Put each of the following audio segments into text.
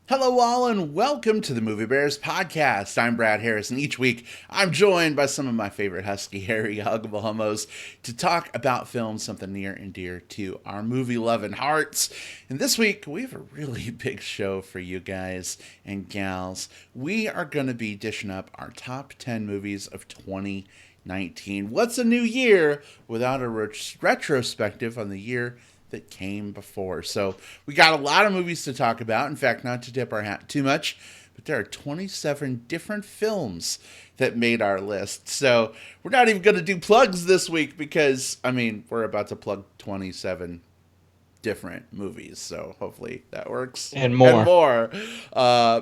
Hello, all, and welcome to the Movie Bears podcast. I'm Brad Harris, and each week I'm joined by some of my favorite husky, hairy, huggable homos to talk about films, something near and dear to our movie-loving hearts. And this week we have a really big show for you guys and gals. We are going to be dishing up our top 10 movies of 2019. What's a new year without a retrospective on the year that came before? So we got a lot of movies to talk about. In fact, not to tip our hat too much, but there are 27 different films that made our list. So we're not even going to do plugs this week because, we're about to plug 27 different movies. So hopefully that works. And more. And more.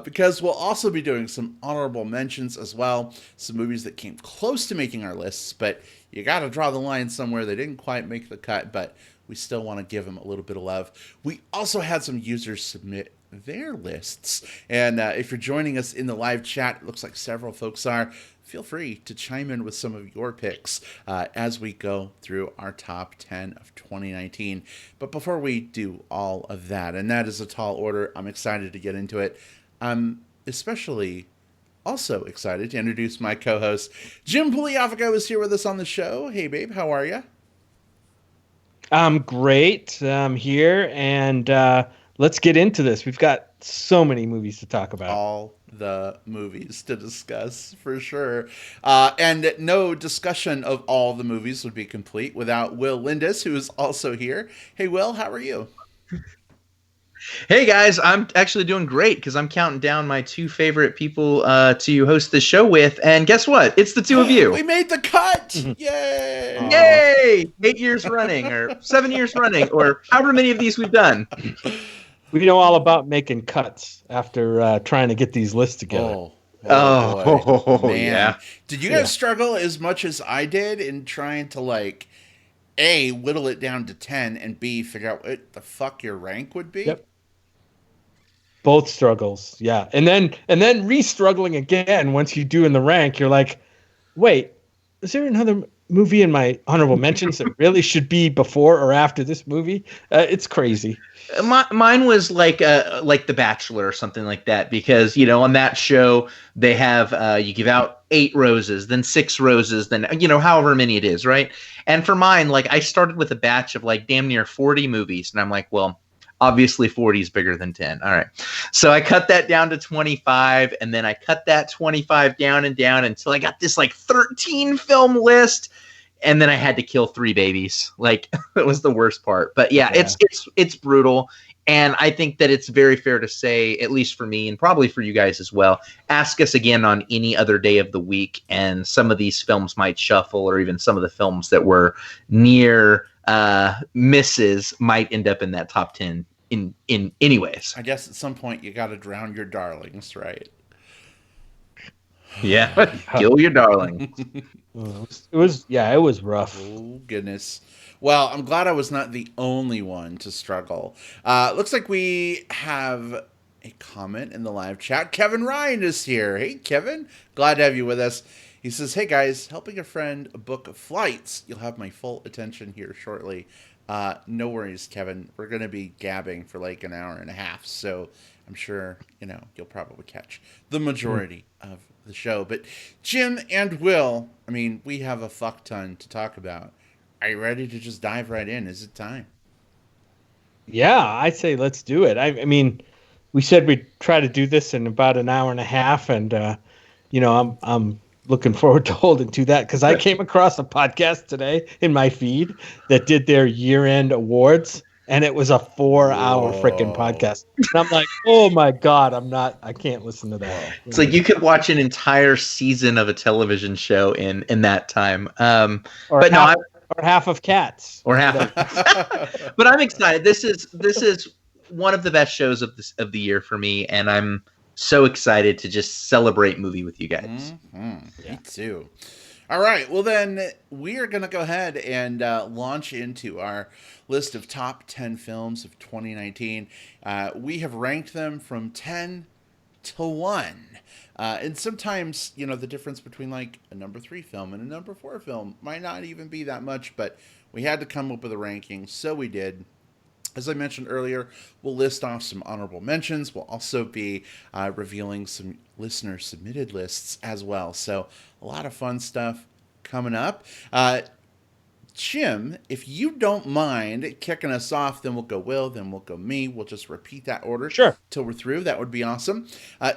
Because we'll also be doing some honorable mentions as well. Some movies that came close to making our lists, but you got to draw the line somewhere. They didn't quite make the cut, but we still want to give them a little bit of love. We also had some users submit their lists. And if you're joining us in the live chat, it looks like several folks are. Feel free to chime in with some of your picks as we go through our top 10 of 2019. But before we do all of that, and that is a tall order, I'm excited to get into it. I'm especially also excited to introduce my co-host. Jim Pugliafico is here with us on the show. Hey, babe, how are you? I'm great. I'm here, and let's get into this. We've got so many movies to talk about. All the movies to discuss, for sure. And no discussion of all the movies would be complete without Will Lindis, who is also here. Hey, Will, how are you? Hey guys, I'm actually doing great because I'm counting down my two favorite people to host this show with, and guess what? It's the two of you. We made the cut! Yay! Aww. Yay! 8 years running, or 7 years running, or however many of these we've done. We know all about making cuts after trying to get these lists together. Oh man. Yeah. Did you guys struggle as much as I did in trying to A, whittle it down to 10, and B, figure out what the fuck your rank would be? Yep. Both struggles, yeah. And then re-struggling again once you do in the rank, you're like, wait, is there another movie in my honorable mentions that really should be before or after this movie? It's crazy. Mine was like The Bachelor or something like that, because on that show they have you give out 8 roses, then 6 roses, then however many it is, right? And for mine, I started with a batch of damn near 40 movies, and I'm like, well, obviously 40 is bigger than 10. All right. So I cut that down to 25, and then I cut that 25 down and down until I got this 13 film list. And then I had to kill 3 babies. That was the worst part. But yeah. It's brutal. And I think that it's very fair to say, at least for me and probably for you guys as well, ask us again on any other day of the week, and some of these films might shuffle, or even some of the films that were near misses might end up in that top 10 in any ways. I guess at some point you got to drown your darlings, right? Yeah. Kill your darling. It was rough. Oh, goodness. Well, I'm glad I was not the only one to struggle. Looks like we have a comment in the live chat. Kevin Ryan is here. Hey, Kevin. Glad to have you with us. He says, hey, guys, helping a friend book flights. You'll have my full attention here shortly. No worries, Kevin. We're going to be gabbing for an hour and a half, so I'm sure, you'll probably catch the majority of the show. But Jim and Will, we have a fuck ton to talk about. Are you ready to just dive right in? Is it time? Yeah, I'd say let's do it. I mean, we said we'd try to do this in about an hour and a half, and I'm looking forward to holding to that, because I came across a podcast today in my feed that did their year-end awards, and it was a 4-hour freaking podcast. And I'm like, oh my God, I can't listen to that. It's like you could watch an entire season of a television show in that time. Or half of Cats. Or half. But I'm excited. This is one of the best shows of the year for me, and I'm so excited to just celebrate movie with you guys. Mm-hmm. Yeah. Me too. All right. Well, then we are going to go ahead and launch into our list of top 10 films of 2019. We have ranked them from 10 to 1. And sometimes, the difference between a number 3 film and a number 4 film might not even be that much, but we had to come up with a ranking, so we did. As I mentioned earlier, we'll list off some honorable mentions. We'll also be revealing some listener submitted lists as well. So a lot of fun stuff coming up. Jim, if you don't mind kicking us off, then we'll go Will, then we'll go me. We'll just repeat that order till we're through. That would be awesome.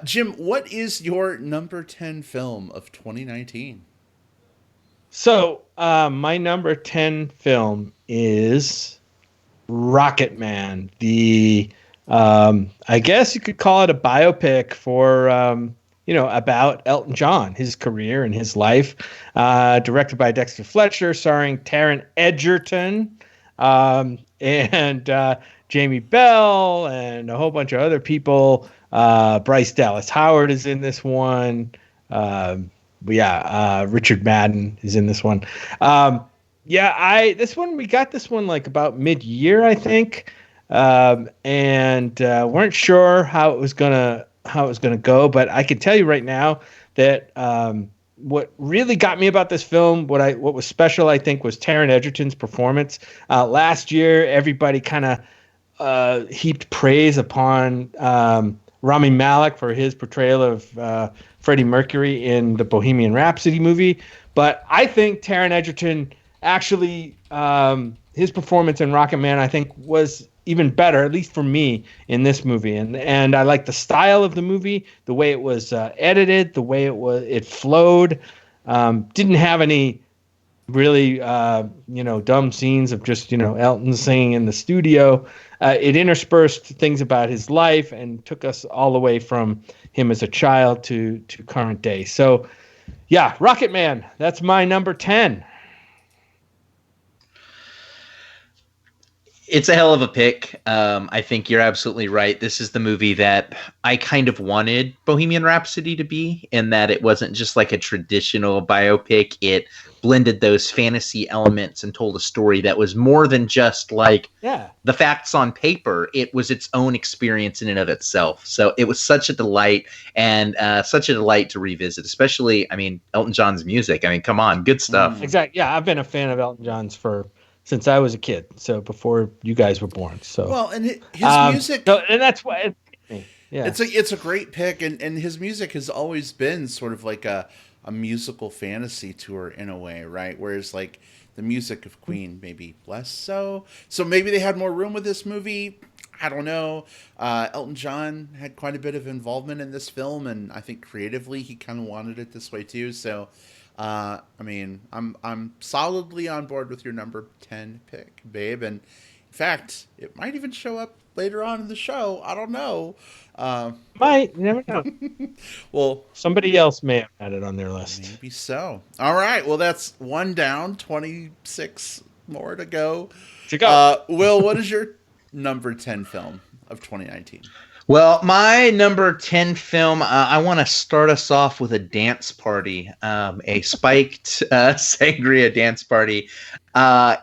Jim, what is your number 10 film of 2019? So my number 10 film is Rocket Man. The I guess you could call it a biopic for about Elton John, his career and his life. Directed by Dexter Fletcher, starring Taron Egerton and Jamie Bell and a whole bunch of other people. Bryce Dallas Howard is in this one. Richard Madden is in this one. We got this one like about mid-year, I think, and weren't sure how it was gonna go. But I can tell you right now that what really got me about this film, what was special, I think, was Taron Egerton's performance. Last year, everybody kind of heaped praise upon Rami Malek for his portrayal of Freddie Mercury in the Bohemian Rhapsody movie. But I think Taron Egerton actually, his performance in Rocket Man, I think, was even better, at least for me, in this movie. And I like the style of the movie, the way it was edited, the way it flowed. Didn't have any really dumb scenes of just Elton singing in the studio. It interspersed things about his life and took us all the way from him as a child to current day. So yeah, Rocket Man, that's my number 10. It's a hell of a pick. I think you're absolutely right. This is the movie that I kind of wanted Bohemian Rhapsody to be, in that it wasn't just like a traditional biopic. It blended those fantasy elements and told a story that was more than just like the facts on paper. It was its own experience in and of itself. So it was such a delight, and such a delight to revisit, especially, Elton John's music. Come on, good stuff. Exactly. Yeah, I've been a fan of Elton John's since I was a kid, so before you guys were born. So well, and his music, and that's why. It's a great pick, and his music has always been sort of like a musical fantasy tour in a way, right? Whereas like the music of Queen, maybe less so. So maybe they had more room with this movie. I don't know. Elton John had quite a bit of involvement in this film, and I think creatively he kind of wanted it this way too. So. I'm solidly on board with your number 10 pick, babe. And in fact, it might even show up later on in the show. I don't know. Might, you never know. Well, somebody else may have had it on their list. Maybe so. All right. Well, that's one down, 26 more to go. Will, what is your number 10 film of 2019? Well, my number 10 film, I want to start us off with a dance party, a spiked sangria dance party,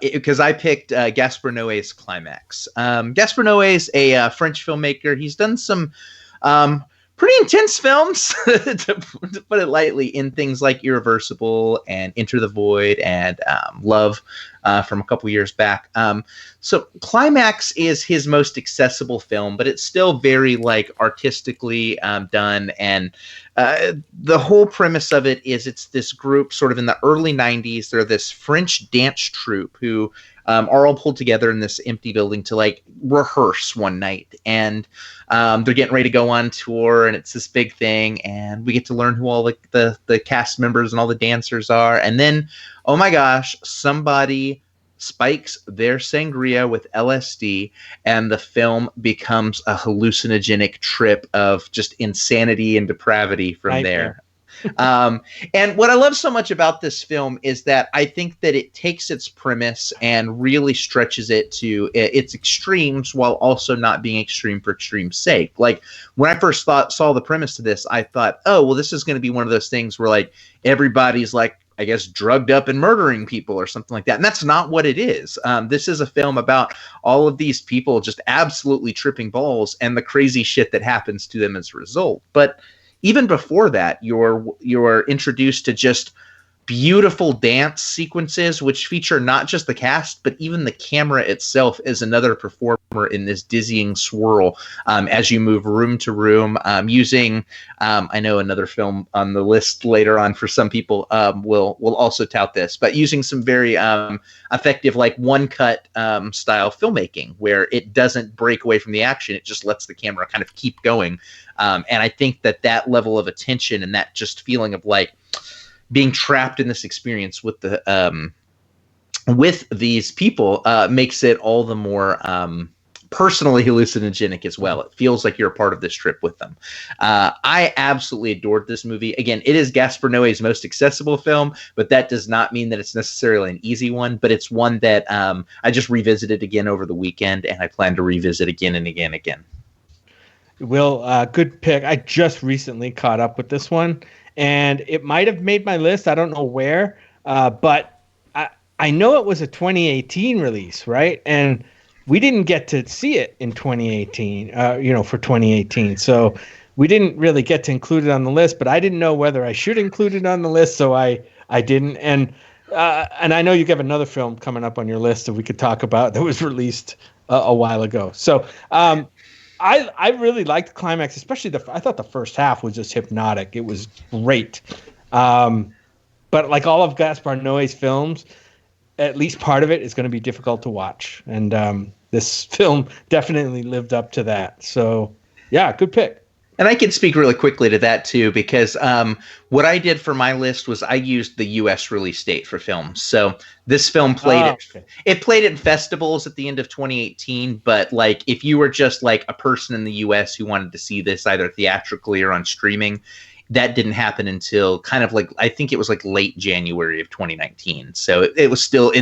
because I picked Gaspar Noé's Climax. Gaspar Noé's a French filmmaker. He's done some pretty intense films, to put it lightly, in things like Irreversible and Enter the Void and Love from a couple years back. So Climax is his most accessible film, but it's still very artistically done. And the whole premise of it is it's this group sort of in the early 90s. They're this French dance troupe who are all pulled together in this empty building to rehearse one night. And they're getting ready to go on tour, and it's this big thing. And we get to learn who all the cast members and all the dancers are. And then, oh my gosh, somebody spikes their sangria with LSD, and the film becomes a hallucinogenic trip of just insanity and depravity from there. And what I love so much about this film is that I think that it takes its premise and really stretches it to its extremes while also not being extreme for extreme's sake. Like when I first saw the premise of this, I thought, oh, well, this is going to be one of those things where everybody's I guess drugged up and murdering people or something like that. And that's not what it is. This is a film about all of these people just absolutely tripping balls and the crazy shit that happens to them as a result. But even before that, you're introduced to just beautiful dance sequences, which feature not just the cast, but even the camera itself is another performer in this dizzying swirl as you move room to room, using, I know another film on the list later on for some people will also tout this, but using some very effective, like one-cut style filmmaking, where it doesn't break away from the action. It just lets the camera kind of keep going. And I think that level of attention and that just feeling of like, being trapped in this experience with these people makes it all the more personally hallucinogenic as well. It feels like you're a part of this trip with them. I absolutely adored this movie. Again, it is Gaspar Noé's most accessible film, but that does not mean that it's necessarily an easy one. But it's one that I just revisited again over the weekend, and I plan to revisit again and again and again. Will, good pick. I just recently caught up with this one, and it might have made my list. I don't know where, but I know it was a 2018 release, right? And we didn't get to see it in 2018, for 2018. So we didn't really get to include it on the list, but I didn't know whether I should include it on the list, so I didn't. And I know you have another film coming up on your list that we could talk about that was released a while ago. So I really liked the climax, especially I thought the first half was just hypnotic. It was great. But like all of Gaspar Noé's films, at least part of it is going to be difficult to watch. And this film definitely lived up to that. So, yeah, good pick. And I can speak really quickly to that too, because what I did for my list was I used the U.S. release date for films. So this film played it played in festivals at the end of 2018. But like, if you were just like a person in the U.S. who wanted to see this either theatrically or on streaming, that didn't happen until kind of like, I think it was like late January of 2019. So it was still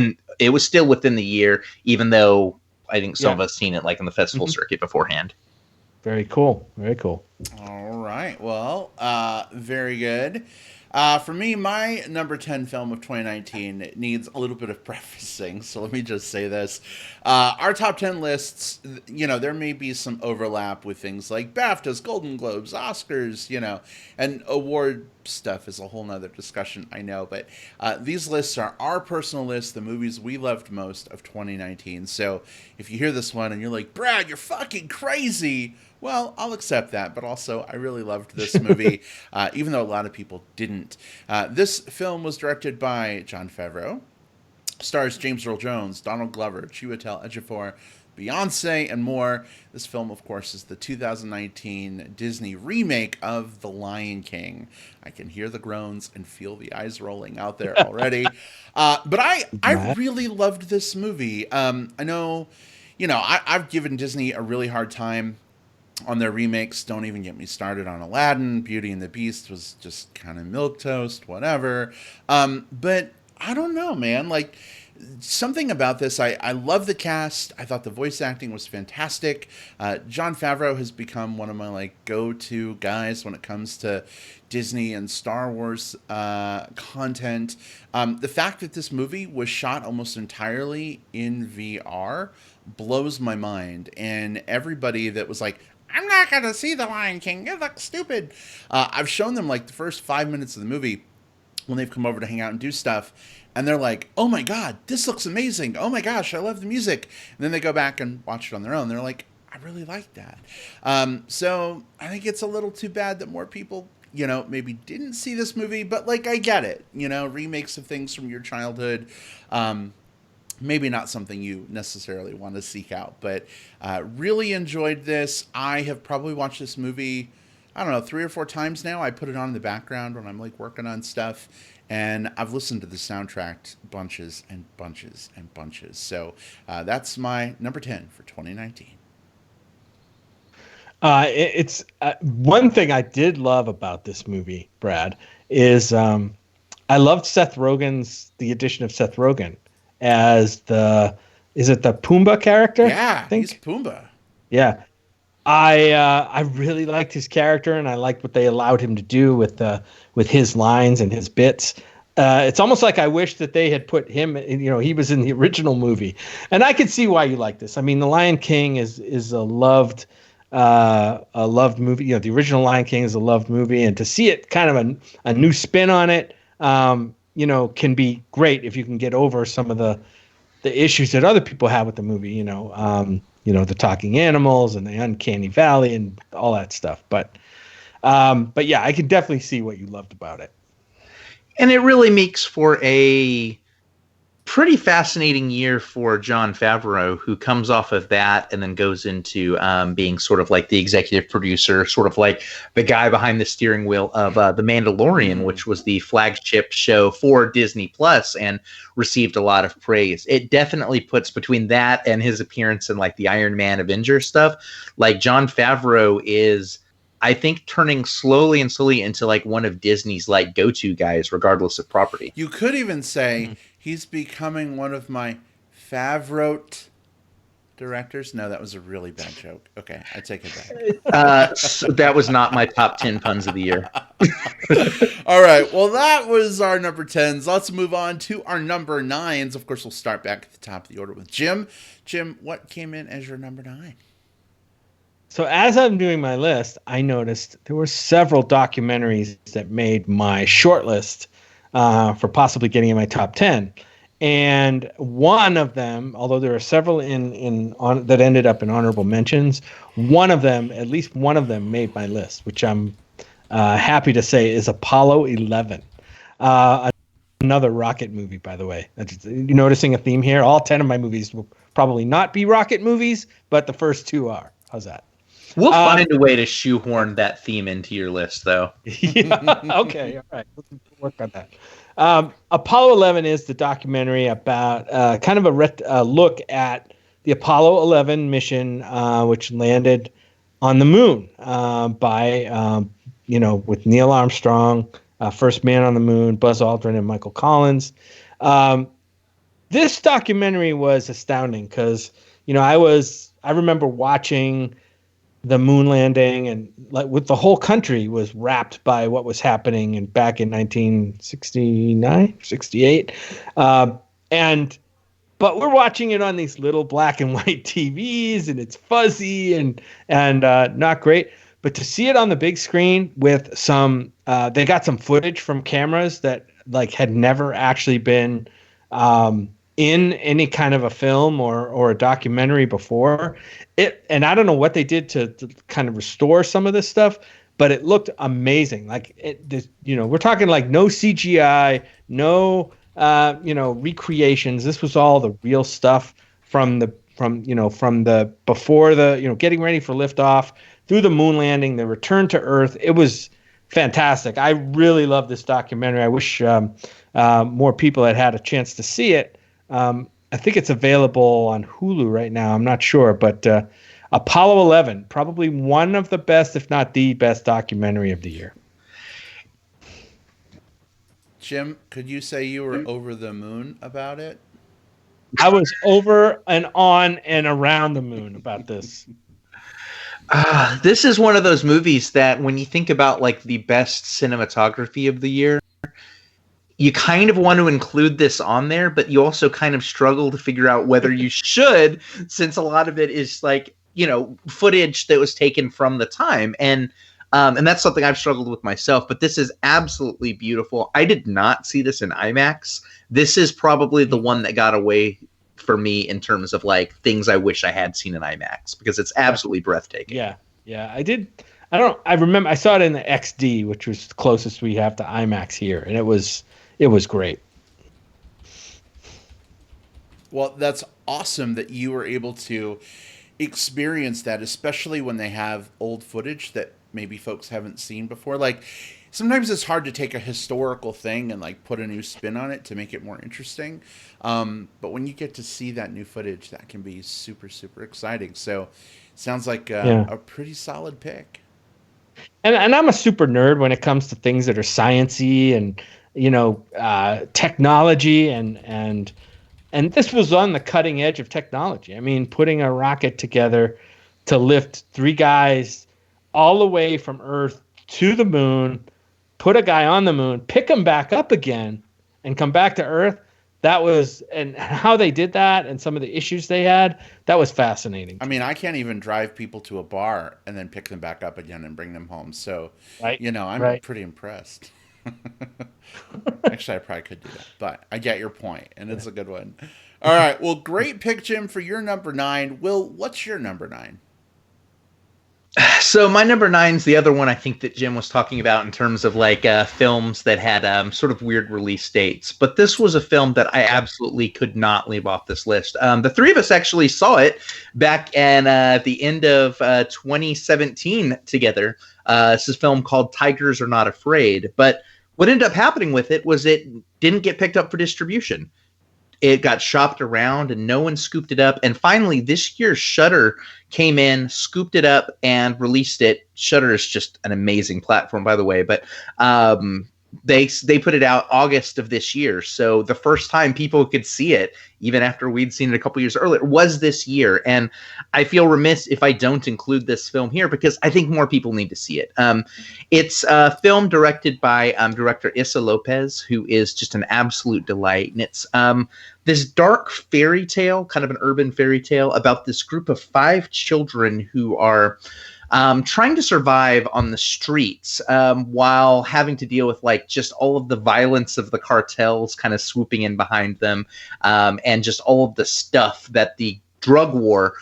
within the year, even though I think some of us seen it like on the festival circuit beforehand. Very cool. Very cool. All right. Well, very good. For me, my number 10 film of 2019 needs a little bit of prefacing. So let me just say this. Our top 10 lists, there may be some overlap with things like BAFTAs, Golden Globes, Oscars, and award stuff is a whole nother discussion, I know. But these lists are our personal lists, the movies we loved most of 2019. So if you hear this one and you're like, Brad, you're fucking crazy, well, I'll accept that, but also I really loved this movie, even though a lot of people didn't. This film was directed by Jon Favreau, stars James Earl Jones, Donald Glover, Chiwetel Ejiofor, Beyonce, and more. This film, of course, is the 2019 Disney remake of The Lion King. I can hear the groans and feel the eyes rolling out there already. But I really loved this movie. I know, I've given Disney a really hard time on their remakes. Don't even get me started on Aladdin. Beauty and the Beast was just kind of milquetoast, whatever. But I don't know, man. Like, something about this, I love the cast. I thought the voice acting was fantastic. Jon Favreau has become one of my go-to guys when it comes to Disney and Star Wars content. The fact that this movie was shot almost entirely in VR blows my mind. And everybody that was like, I'm not going to see The Lion King, it looks stupid, I've shown them the first 5 minutes of the movie when they've come over to hang out and do stuff, and they're like, oh my god, this looks amazing, oh my gosh, I love the music. And then they go back and watch it on their own. They're like, I really like that. So I think it's a little too bad that more people, maybe didn't see this movie, but I get it. Remakes of things from your childhood, maybe not something you necessarily want to seek out, but really enjoyed this. I have probably watched this movie, I don't know, 3 or 4 times now. I put it on in the background when I'm working on stuff, and I've listened to the soundtrack bunches and bunches and bunches. So that's my number 10 for 2019. It's one thing I did love about this movie, Brad, is I loved the addition of Seth Rogen as is it the Pumbaa character? Yeah, he's Pumbaa. Yeah. I really liked his character, and I liked what they allowed him to do with his lines and his bits. It's almost like I wish that they had put him, he was in the original movie. And I could see why you like this. I mean, The Lion King is a loved movie. The original Lion King is a loved movie, and to see it kind of a new spin on it, can be great if you can get over some of the issues that other people have with the movie. The talking animals and the uncanny valley and all that stuff. But yeah, I can definitely see what you loved about it. And it really makes for a pretty fascinating year for Jon Favreau, who comes off of that and then goes into being sort of like the executive producer, sort of like the guy behind the steering wheel of The Mandalorian, which was the flagship show for Disney Plus and received a lot of praise. It definitely puts between that and his appearance in like the Iron Man Avenger stuff, like Jon Favreau is, I think, turning slowly into like one of Disney's like go-to guys, regardless of property. You could even say he's becoming one of my favorite directors. No, that was a really bad joke. Okay, I take it back. So that was not my top 10 puns of the year. All right, well, that was our number 10s. Let's move on to our number 9s. Of course, we'll start back at the top of the order with Jim. Jim, what came in as your number 9? So as I'm doing my list, I noticed there were several documentaries that made my short list for possibly getting in my top 10. And one of them, although there are several that ended up in honorable mentions, at least one of them made my list, which I'm happy to say is Apollo 11. Another rocket movie, by the way. You're noticing a theme here? All 10 of my movies will probably not be rocket movies, but the first 2 are. How's that? We'll find a way to shoehorn that theme into your list, though. Yeah. Okay. All right. We'll work on that. Apollo 11 is the documentary about kind of a look at the Apollo 11 mission, which landed on the moon with Neil Armstrong, first man on the moon, Buzz Aldrin, and Michael Collins. This documentary was astounding because, I remember watching the moon landing, and like with the whole country was wrapped by what was happening back in 1969, 68. But we're watching it on these little black and white TVs, and it's fuzzy and not great. But to see it on the big screen with they got some footage from cameras that like had never actually been in any kind of a film or a documentary before it. And I don't know what they did to kind of restore some of this stuff, but it looked amazing. Like we're talking like no CGI, no, recreations. This was all the real stuff from the before the, getting ready for liftoff through the moon landing, the return to Earth. It was fantastic. I really love this documentary. I wish more people had a chance to see it. I think it's available on Hulu right now. I'm not sure, but Apollo 11, probably one of the best, if not the best documentary of the year. Jim, could you say you were over the moon about it? I was over and on and around the moon about this. This is one of those movies that when you think about like the best cinematography of the year, you kind of want to include this on there, but you also kind of struggle to figure out whether you should, since a lot of it is like, footage that was taken from the time. And that's something I've struggled with myself, but this is absolutely beautiful. I did not see this in IMAX. This is probably the one that got away for me in terms of like things I wish I had seen in IMAX, because it's absolutely breathtaking. Yeah. I remember I saw it in the XD, which was the closest we have to IMAX here. And it was great. Well, that's awesome that you were able to experience that, especially when they have old footage that maybe folks haven't seen before. Like, sometimes it's hard to take a historical thing and like put a new spin on it to make it more interesting. But when you get to see that new footage, that can be super, super exciting. So sounds like a pretty solid pick. And I'm a super nerd when it comes to things that are sciencey and, technology and this was on the cutting edge of technology. I mean, putting a rocket together to lift 3 guys all the way from Earth to the moon, put a guy on the moon, pick him back up again, and come back to Earth. And how they did that and some of the issues they had, that was fascinating. I mean, I can't even drive people to a bar and then pick them back up again and bring them home. So, right. I'm pretty impressed. Actually, I probably could do that, but I get your point, and it's a good one. All right. Well, great pick, Jim, for your number 9. Will, what's your number 9? So my number 9's the other one I think that Jim was talking about in terms of like films that had sort of weird release dates. But this was a film that I absolutely could not leave off this list. The three of us actually saw it back at the end of 2017 together. This is a film called Tigers Are Not Afraid. But what ended up happening with it was it didn't get picked up for distribution. It got shopped around and no one scooped it up. And finally, this year, Shudder came in, scooped it up, and released it. Shudder is just an amazing platform, by the way. But they put it out August of this year. So the first time people could see it, even after we'd seen it a couple years earlier, was this year. And I feel remiss if I don't include this film here because I think more people need to see it. It's a film directed by director Issa Lopez, who is just an absolute delight. And it's this dark fairy tale, kind of an urban fairy tale about this group of 5 children who are trying to survive on the streets while having to deal with like just all of the violence of the cartels kind of swooping in behind them and just all of the stuff that the drug war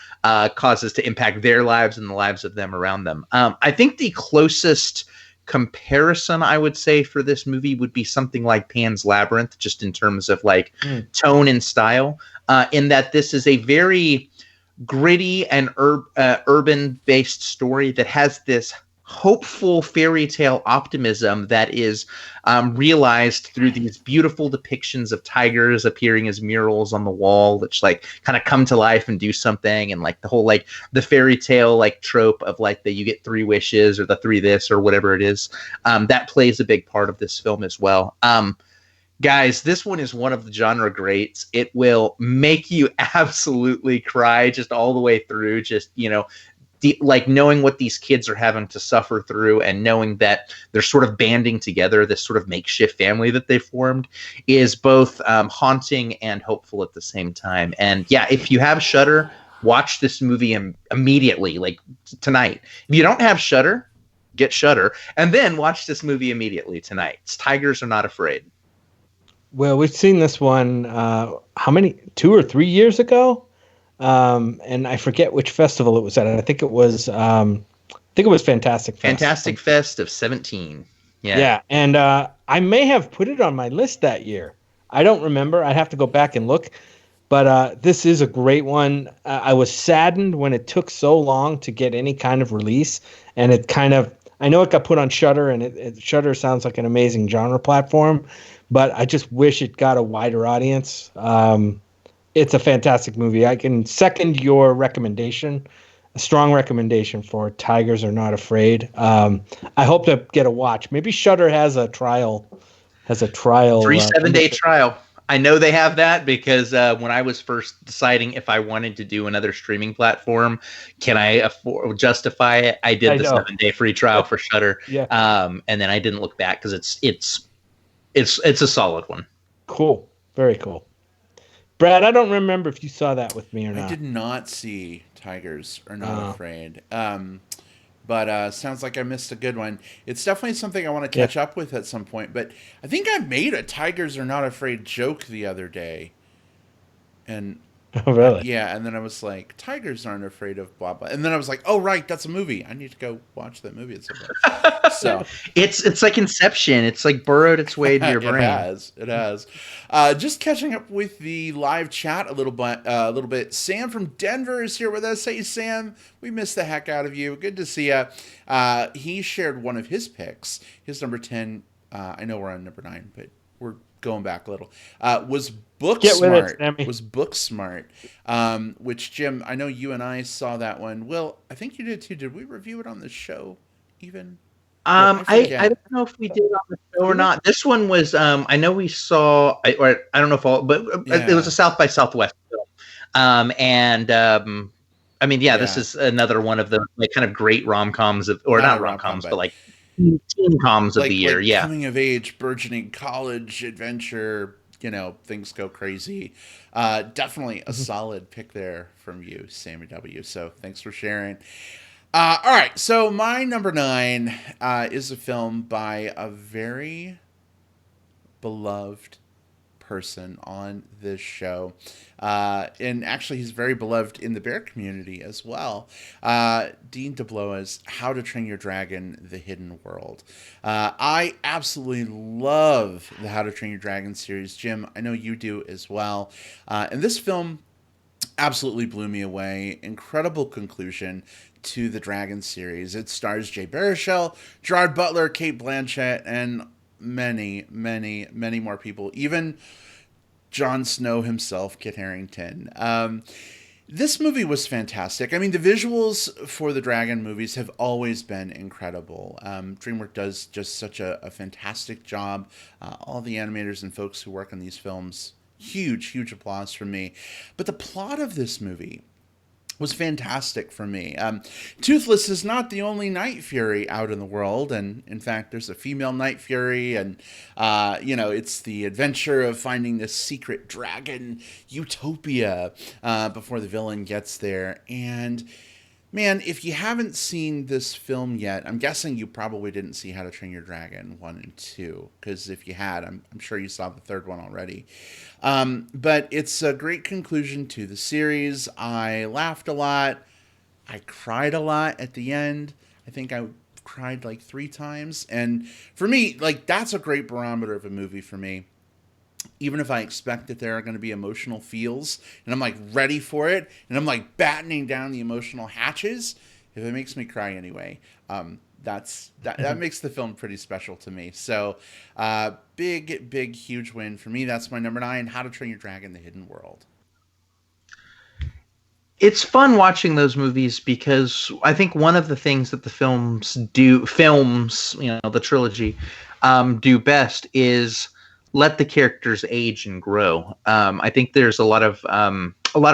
causes to impact their lives and the lives of them around them. I think the closest comparison I would say for this movie would be something like Pan's Labyrinth, just in terms of like tone and style, in that this is a very gritty and urban-based story that has this hopeful fairy tale optimism that is realized through these beautiful depictions of tigers appearing as murals on the wall, which like kind of come to life and do something, and like the whole like the fairy tale like trope of like the you get 3 wishes or the 3 this or whatever it is, that plays a big part of this film as well. Guys, this one is one of the genre greats. It will make you absolutely cry just all the way through. Just, you know, like knowing what these kids are having to suffer through and knowing that they're sort of banding together, this sort of makeshift family that they formed, is both haunting and hopeful at the same time. And yeah, if you have Shudder, watch this movie immediately, like tonight. If you don't have Shudder, get Shudder, and then watch this movie immediately tonight. Tigers Are Not Afraid. Well, we've seen this one, how many, 2 or 3 years ago? And I forget which festival it was at. I think it was Fantastic Fest. Fantastic Fest of 17. Yeah. Yeah. And I may have put it on my list that year. I don't remember. I'd have to go back and look. But this is a great one. I was saddened when it took so long to get any kind of release. And it kind of, I know it got put on Shudder, and Shudder sounds like an amazing genre platform, but I just wish it got a wider audience. It's a fantastic movie. I can second your recommendation, a strong recommendation for Tigers Are Not Afraid. I hope to get a watch. Maybe Shudder has a trial. 3 7-day trial. I know they have that because when I was first deciding if I wanted to do another streaming platform, can I justify it? I did the 7-day free trial for Shudder. Yeah. And then I didn't look back because it's a solid one. Cool. Very cool. Brad, I don't remember if you saw that with me or not. I did not see Tigers Are Not Afraid. But sounds like I missed a good one. It's definitely something I want to catch up with at some point. But I think I made a Tigers Are Not Afraid joke the other day. And oh, really? Yeah, and then I was like, tigers aren't afraid of blah blah. And then I was like, oh right, that's a movie. I need to go watch that movie at some point. So it's like Inception. It's like burrowed its way into your brain. It has. Just catching up with the live chat a little bit. Sam from Denver is here with us. Hey Sam, we missed the heck out of you. Good to see you. He shared one of his picks. His number 10. I know we're on number 9, but we're going back a little. Was Booksmart. Was Booksmart. Which, Jim, I know you and I saw that one. Will, I think you did too. Did we review it on the show even? I don't know if we did on the show or not. This one was, I know we saw, or I don't know if all, but it was a South by Southwest film. I mean, this is another one of the like kind of great rom-coms not rom-coms, but like teen coms of the year. Like yeah. Coming of age, burgeoning college adventure, things go crazy. Definitely a solid pick there from you, Sammy W. So thanks for sharing. All right. So my number 9 is a film by a very beloved person on this show. And actually, he's very beloved in the bear community as well. Dean DeBlois' How to Train Your Dragon, The Hidden World. I absolutely love the How to Train Your Dragon series. Jim, I know you do as well. And this film absolutely blew me away. Incredible conclusion to the Dragon series. It stars Jay Baruchel, Gerard Butler, Cate Blanchett, and many, many, many more people. Even Jon Snow himself, Kit Harington. This movie was fantastic. I mean, the visuals for the Dragon movies have always been incredible. DreamWorks does just such a fantastic job. All the animators and folks who work on these films, huge applause from me. But the plot of this movie was fantastic for me. Toothless is not the only Night Fury out in the world, and in fact, there's a female Night Fury, and it's the adventure of finding this secret dragon utopia before the villain gets there. And man, if you haven't seen this film yet, I'm guessing you probably didn't see How to Train Your Dragon 1 and 2, because if you had, I'm sure you saw the third one already. But it's a great conclusion to the series. I laughed a lot. I cried a lot at the end. I think I cried like 3 times. And for me, like, that's a great barometer of a movie for me. Even if I expect that there are going to be emotional feels and I'm like ready for it and I'm like battening down the emotional hatches, if it makes me cry anyway, that makes the film pretty special to me. So big, huge win for me. That's my number 9, How to Train Your Dragon, The Hidden World. It's fun watching those movies because I think one of the things that the films, the trilogy, do best is let the characters age and grow. I think there's a lot of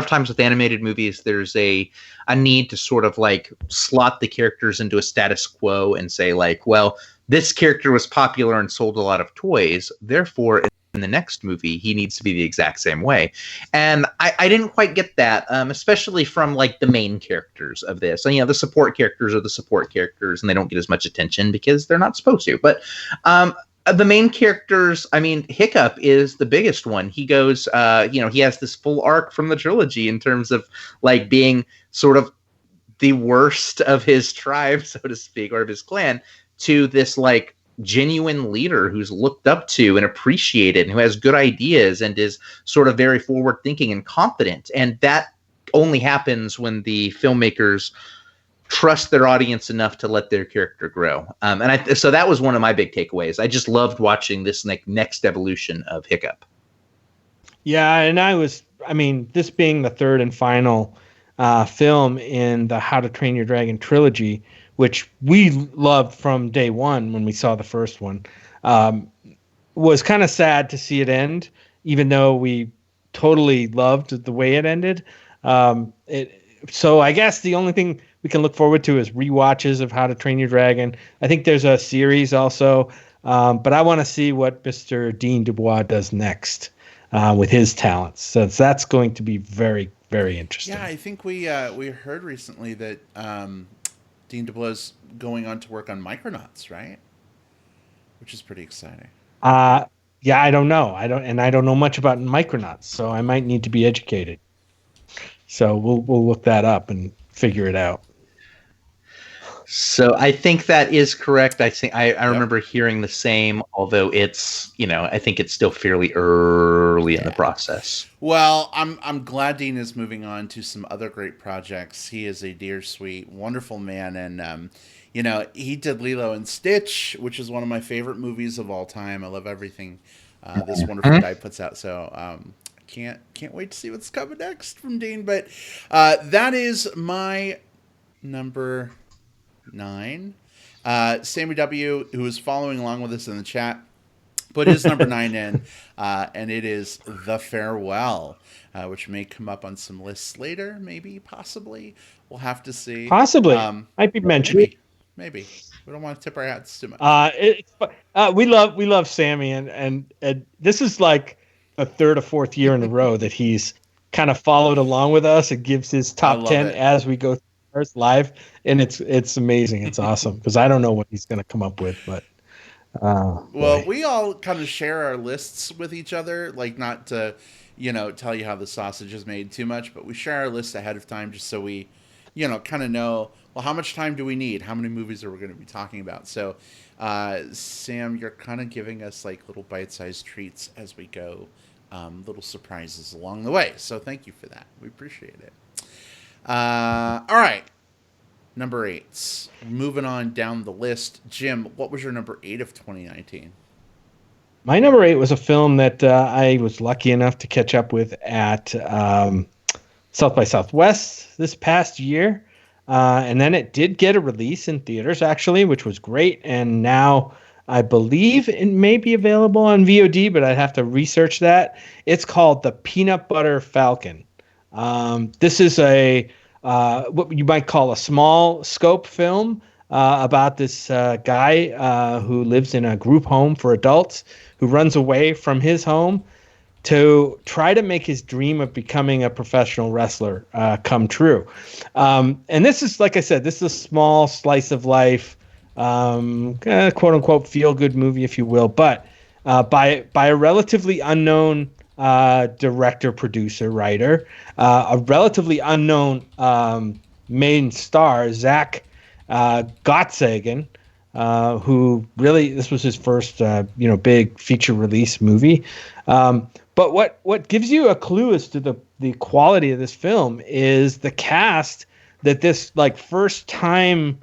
times with animated movies, there's a need to sort of like slot the characters into a status quo and say like, well, this character was popular and sold a lot of toys, therefore in the next movie he needs to be the exact same way. And I didn't quite get that, especially from like the main characters of this. And the support characters are the support characters and they don't get as much attention because they're not supposed to. But the main characters, I mean, Hiccup is the biggest one. He goes, he has this full arc from the trilogy in terms of like being sort of the worst of his tribe, so to speak, or of his clan, to this like genuine leader who's looked up to and appreciated and who has good ideas and is sort of very forward thinking and confident. And that only happens when the filmmakers trust their audience enough to let their character grow. So that was one of my big takeaways. I just loved watching this like next evolution of Hiccup. Yeah, and this being the third and final film in the How to Train Your Dragon trilogy, which we loved from day one when we saw the first one, was kind of sad to see it end, even though we totally loved the way it ended. So I guess the only thing we can look forward to is rewatches of How to Train Your Dragon. I think there's a series also, but I want to see what Mr. Dean DeBlois does next with his talents. So that's going to be very, very interesting. Yeah, I think we heard recently that Dean DeBlois is going on to work on Micronauts, right? Which is pretty exciting. Yeah, I don't know. I don't know much about Micronauts, so I might need to be educated. So we'll look that up and figure it out. So I think that is correct. I remember hearing the same, although it's, I think it's still fairly early in the process. Well, I'm glad Dean is moving on to some other great projects. He is a dear, sweet, wonderful man, and he did Lilo and Stitch, which is one of my favorite movies of all time. I love everything this wonderful guy puts out. So can't wait to see what's coming next from Dean. But that is my number 9. Sammy W, who is following along with us in the chat, put his number 9 in, and it is The Farewell, which may come up on some lists later, maybe, possibly. We'll have to see. Possibly. Might be mentioned. Maybe. We don't want to tip our hats too much. We love Sammy, and this is like the third or fourth year in a row that he's kind of followed along with us and gives his top 10 as we go live, and it's amazing. It's awesome because I don't know what he's going to come up with, but Well, Boy. we all kind of share our lists with each other, like not to, tell you how the sausage is made too much, but we share our lists ahead of time just so we, kind of know, well, how much time do we need? How many movies are we going to be talking about? So, Sam, you're kind of giving us like little bite-sized treats as we go, little surprises along the way. So, thank you for that. We appreciate it. All right. Number eight. Moving on down the list. Jim, what was your number eight of 2019? My number eight was a film that I was lucky enough to catch up with at South by Southwest this past year. And then it did get a release in theaters, actually, which was great. And now I believe it may be available on VOD, but I'd have to research that. It's called The Peanut Butter Falcon. This is what you might call a small scope film about this guy who lives in a group home for adults who runs away from his home to try to make his dream of becoming a professional wrestler come true. And this is, like I said, this is a small slice of life, quote unquote, feel good movie, if you will, but by a relatively unknown director, producer, writer, a relatively unknown main star, Zach Gottsagen, who really, this was his first big feature release movie. But what gives you a clue as to the quality of this film is the cast that this like first time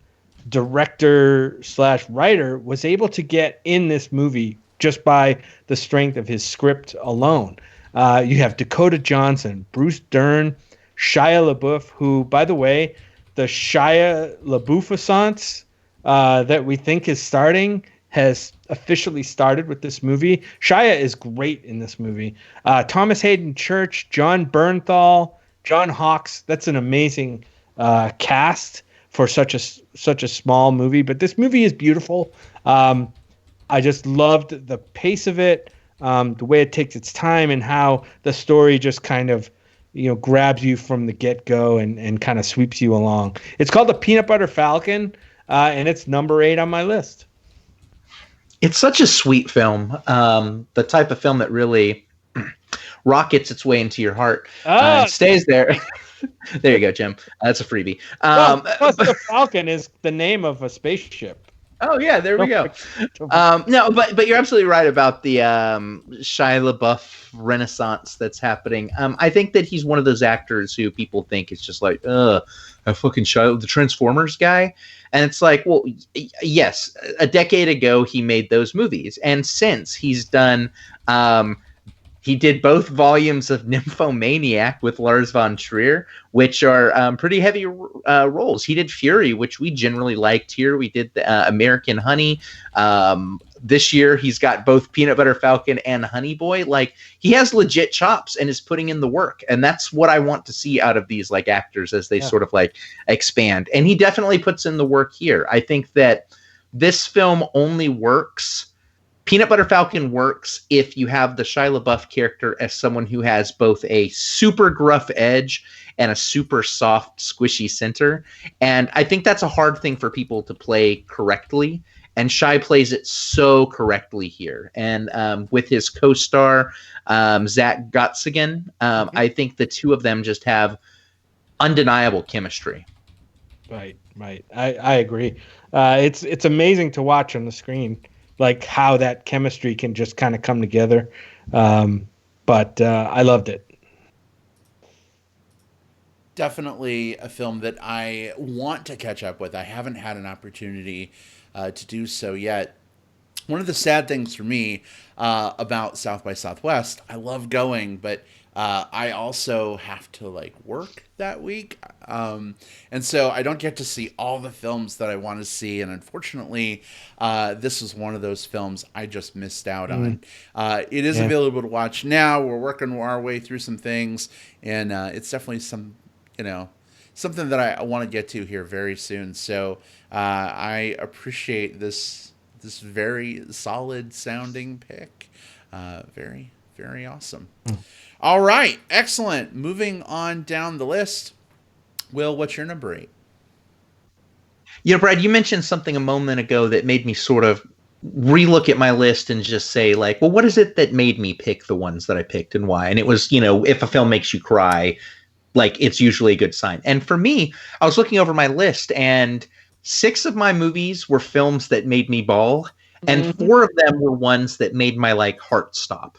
director / writer was able to get in this movie just by the strength of his script alone. You have Dakota Johnson, Bruce Dern, Shia LaBeouf, who, by the way, the Shia LaBeoufissance that we think is starting has officially started with this movie. Shia is great in this movie. Thomas Hayden Church, John Bernthal, John Hawkes. That's an amazing cast for such a small movie. But this movie is beautiful. I just loved the pace of it, the way it takes its time, and how the story just kind of grabs you from the get-go and kind of sweeps you along. It's called The Peanut Butter Falcon, and it's number 8 on my list. It's such a sweet film, the type of film that really rockets its way into your heart and stays there. There you go, Jim. That's a freebie. Plus, the Falcon is the name of a spaceship. Oh yeah, there we go. No, but you're absolutely right about the Shia LaBeouf renaissance that's happening. I think that he's one of those actors who people think is just like, a fucking Shia, the Transformers guy. And it's like, well, yes, a decade ago he made those movies, and since he's done. He did both volumes of Nymphomaniac with Lars von Trier, which are pretty heavy roles. He did Fury, which we generally liked here. We did the American Honey. This year, he's got both Peanut Butter Falcon and Honey Boy. Like, he has legit chops and is putting in the work. And that's what I want to see out of these like actors as they sort of like expand. And he definitely puts in the work here. I think that this film only works. Peanut Butter Falcon works if you have the Shia LaBeouf character as someone who has both a super gruff edge and a super soft, squishy center. And I think that's a hard thing for people to play correctly. And Shia plays it so correctly here. And with his co-star, Zach Gottsagen, I think the two of them just have undeniable chemistry. Right. I agree. It's amazing to watch on the screen, like how that chemistry can just kind of come together. But I loved it. Definitely a film that I want to catch up with. I haven't had an opportunity to do so yet. One of the sad things for me about South by Southwest, I love going, but I also have to like work that week. And so I don't get to see all the films that I want to see. And unfortunately, this was one of those films I just missed out on. It is available to watch now. We're working our way through some things, and it's definitely something that I want to get to here very soon. So I appreciate this very solid sounding pick. Very, very awesome. All right. Excellent. Moving on down the list. Will, what's your number 8? Brad, you mentioned something a moment ago that made me sort of relook at my list and just say like, well, what is it that made me pick the ones that I picked and why? And it was, if a film makes you cry, like it's usually a good sign. And for me, I was looking over my list and 6 of my movies were films that made me bawl. And 4 of them were ones that made my like heart stop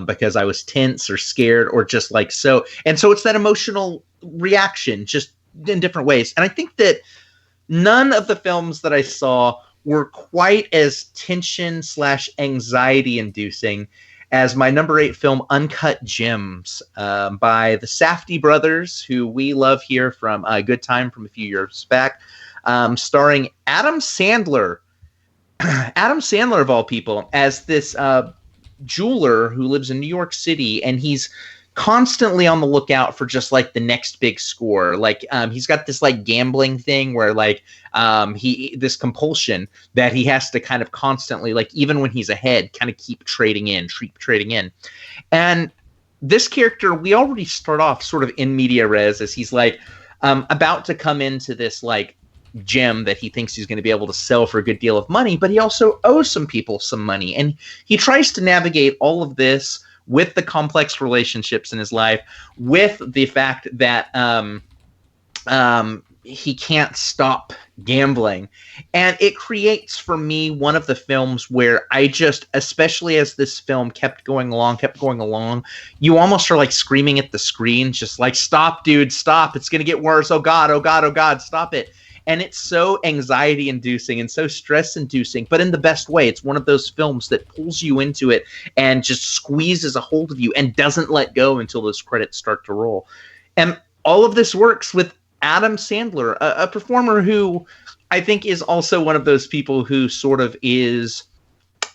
because I was tense or scared or just like so. And so it's that emotional reaction just in different ways. And I think that none of the films that I saw were quite as tension / anxiety inducing as my number 8 film, Uncut Gems, by the Safdie brothers, who we love here from Good Time from a few years back, starring Adam Sandler. Adam Sandler, of all people, as this jeweler who lives in New York City, and he's constantly on the lookout for just like the next big score. Like he's got this like gambling thing where like this compulsion that he has to kind of constantly, like even when he's ahead, kind of keep trading in. And this character, we already start off sort of in media res as he's like about to come into this like gem that he thinks he's going to be able to sell for a good deal of money, but he also owes some people some money. And he tries to navigate all of this with the complex relationships in his life, with the fact that he can't stop gambling. And it creates for me one of the films where I just, especially as this film kept going along, you almost are like screaming at the screen, just like, stop, dude, stop. It's going to get worse. Oh God, oh God, oh God, stop it. And it's so anxiety inducing and so stress inducing, but in the best way. It's one of those films that pulls you into it and just squeezes a hold of you and doesn't let go until those credits start to roll. And all of this works with Adam Sandler, a performer who I think is also one of those people who sort of is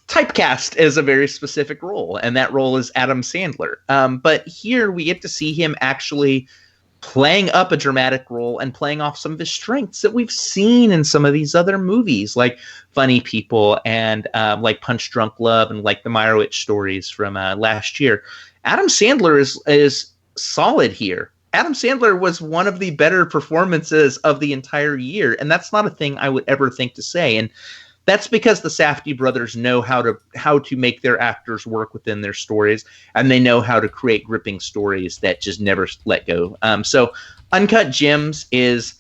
typecast as a very specific role, and that role is Adam Sandler. But here we get to see him actually playing up a dramatic role and playing off some of his strengths that we've seen in some of these other movies, like Funny People and like Punch Drunk Love and like the Meyerowitz stories from last year. Adam Sandler is solid here. Adam Sandler was one of the better performances of the entire year, and that's not a thing I would ever think to say. And that's because the Safdie brothers know how to make their actors work within their stories, and they know how to create gripping stories that just never let go. So Uncut Gems is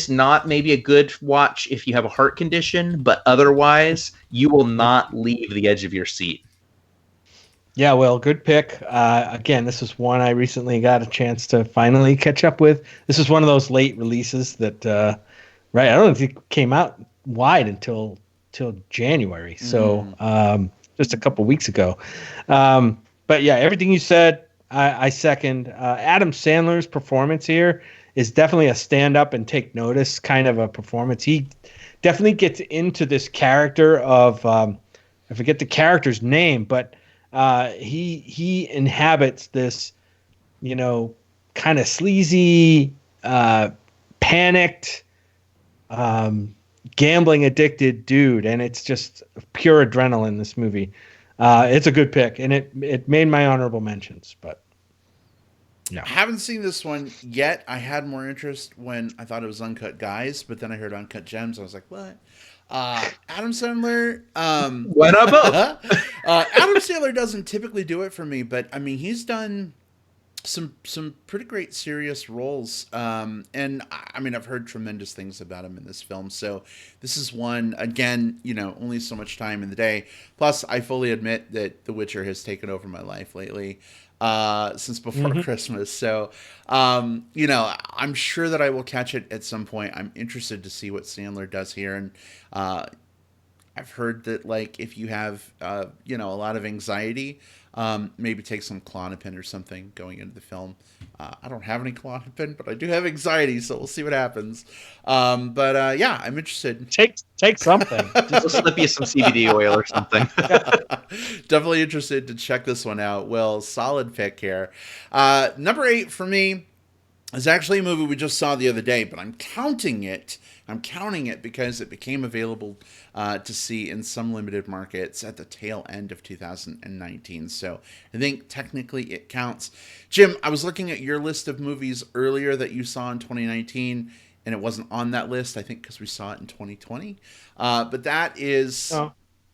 not maybe a good watch if you have a heart condition, but otherwise you will not leave the edge of your seat. Yeah, well, good pick. Again, this is one I recently got a chance to finally catch up with. This is one of those late releases that, right, I don't think it came out wide until January, so just a couple weeks ago. But yeah, everything you said, I second. Adam Sandler's performance here is definitely a stand up and take notice kind of a performance. He definitely gets into this character of I forget the character's name, but he inhabits this, kind of sleazy, panicked, gambling addicted dude, and it's just pure adrenaline, this movie. It's a good pick, and it made my honorable mentions, but I haven't seen this one yet. I had more interest when I thought it was Uncut Guys, but then I heard Uncut Gems. I was like, what? Adam Sandler. Why not both? Adam Sandler doesn't typically do it for me, but I mean, he's done some pretty great serious roles, and I mean, I've heard tremendous things about him in this film. So this is one, again, only so much time in the day. Plus, I fully admit that The Witcher has taken over my life lately, since before Christmas. So, I'm sure that I will catch it at some point. I'm interested to see what Sandler does here, and I've heard that like if you have a lot of anxiety, maybe take some Klonopin or something going into the film. I don't have any Klonopin, but I do have anxiety, so we'll see what happens. But yeah, I'm interested. Take something. Just slip you some CBD oil or something. Definitely interested to check this one out. Well, solid pick here. Number 8 for me is actually a movie we just saw the other day, but I'm counting it because it became available to see in some limited markets at the tail end of 2019. So I think technically it counts. Jim, I was looking at your list of movies earlier that you saw in 2019, and it wasn't on that list, I think because we saw it in 2020. But that is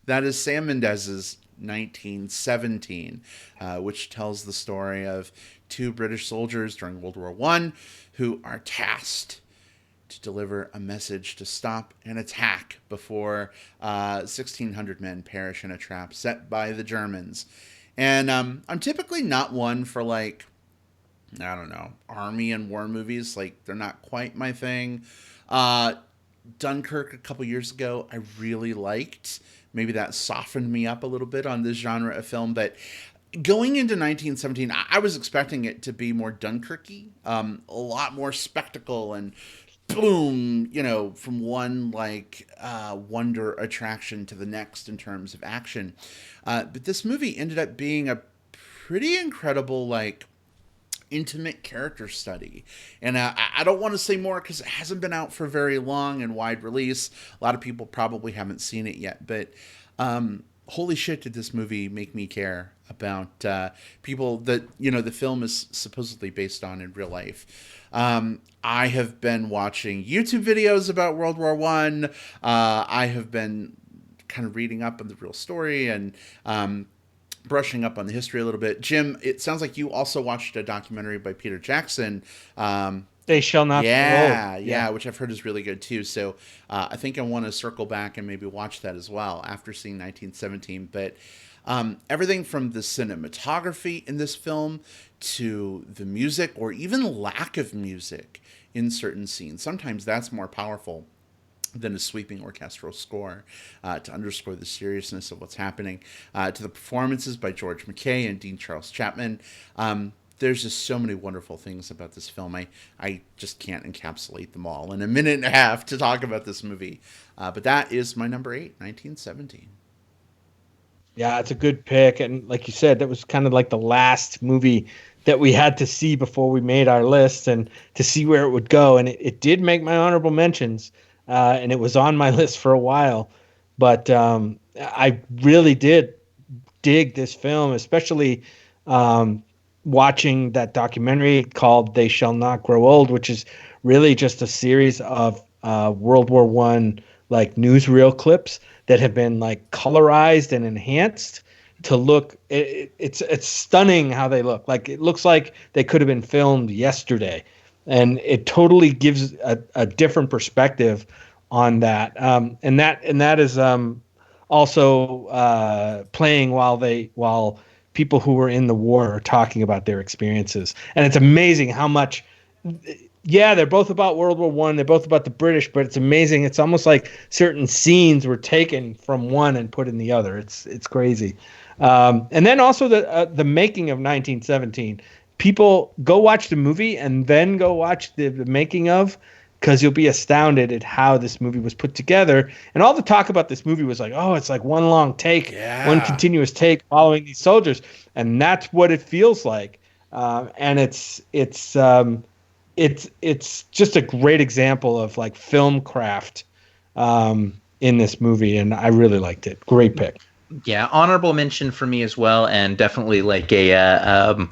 That is Sam Mendes's 1917, which tells the story of two British soldiers during World War I who are tasked to deliver a message to stop an attack before 1,600 men perish in a trap set by the Germans. And I'm typically not one for, like, I don't know, army and war movies. Like, they're not quite my thing. Dunkirk a couple years ago, I really liked. Maybe that softened me up a little bit on this genre of film. But going into 1917, I was expecting it to be more Dunkirky, a lot more spectacle and boom, from one wonder attraction to the next in terms of action. But this movie ended up being a pretty incredible, intimate character study. And I don't want to say more because it hasn't been out for very long and wide release. A lot of people probably haven't seen it yet, but holy shit, did this movie make me care about people that, the film is supposedly based on in real life. I have been watching YouTube videos about World War I. I have been kind of reading up on the real story and brushing up on the history a little bit. Jim, it sounds like you also watched a documentary by Peter Jackson. They Shall Not Grow Old. Yeah, which I've heard is really good too. So I think I want to circle back and maybe watch that as well after seeing 1917. But everything from the cinematography in this film to the music, or even lack of music in certain scenes. Sometimes that's more powerful than a sweeping orchestral score to underscore the seriousness of what's happening. To the performances by George McKay and Dean Charles Chapman. There's just so many wonderful things about this film. I just can't encapsulate them all in a minute and a half to talk about this movie. But that is my number 8, 1917. Yeah, it's a good pick. And like you said, that was kind of like the last movie that we had to see before we made our list and to see where it would go. And it did make my honorable mentions. And it was on my list for a while. But I really did dig this film, especially watching that documentary called They Shall Not Grow Old, which is really just a series of World War I newsreel clips that have been colorized and enhanced to look. It's stunning how they look. It looks like they could have been filmed yesterday, and it totally gives a different perspective on that. And that is also playing while people who were in the war are talking about their experiences. And it's amazing how much. Yeah, they're both about World War I. They're both about the British, but it's amazing. It's almost like certain scenes were taken from one and put in the other. It's crazy. And then also the making of 1917. People go watch the movie and then go watch the making of, because you'll be astounded at how this movie was put together. And all the talk about this movie was it's like one long take, one continuous take following these soldiers, and that's what it feels like. And it's just a great example of film craft in this movie, and I really liked it. Great pick. Yeah, honorable mention for me as well, and definitely a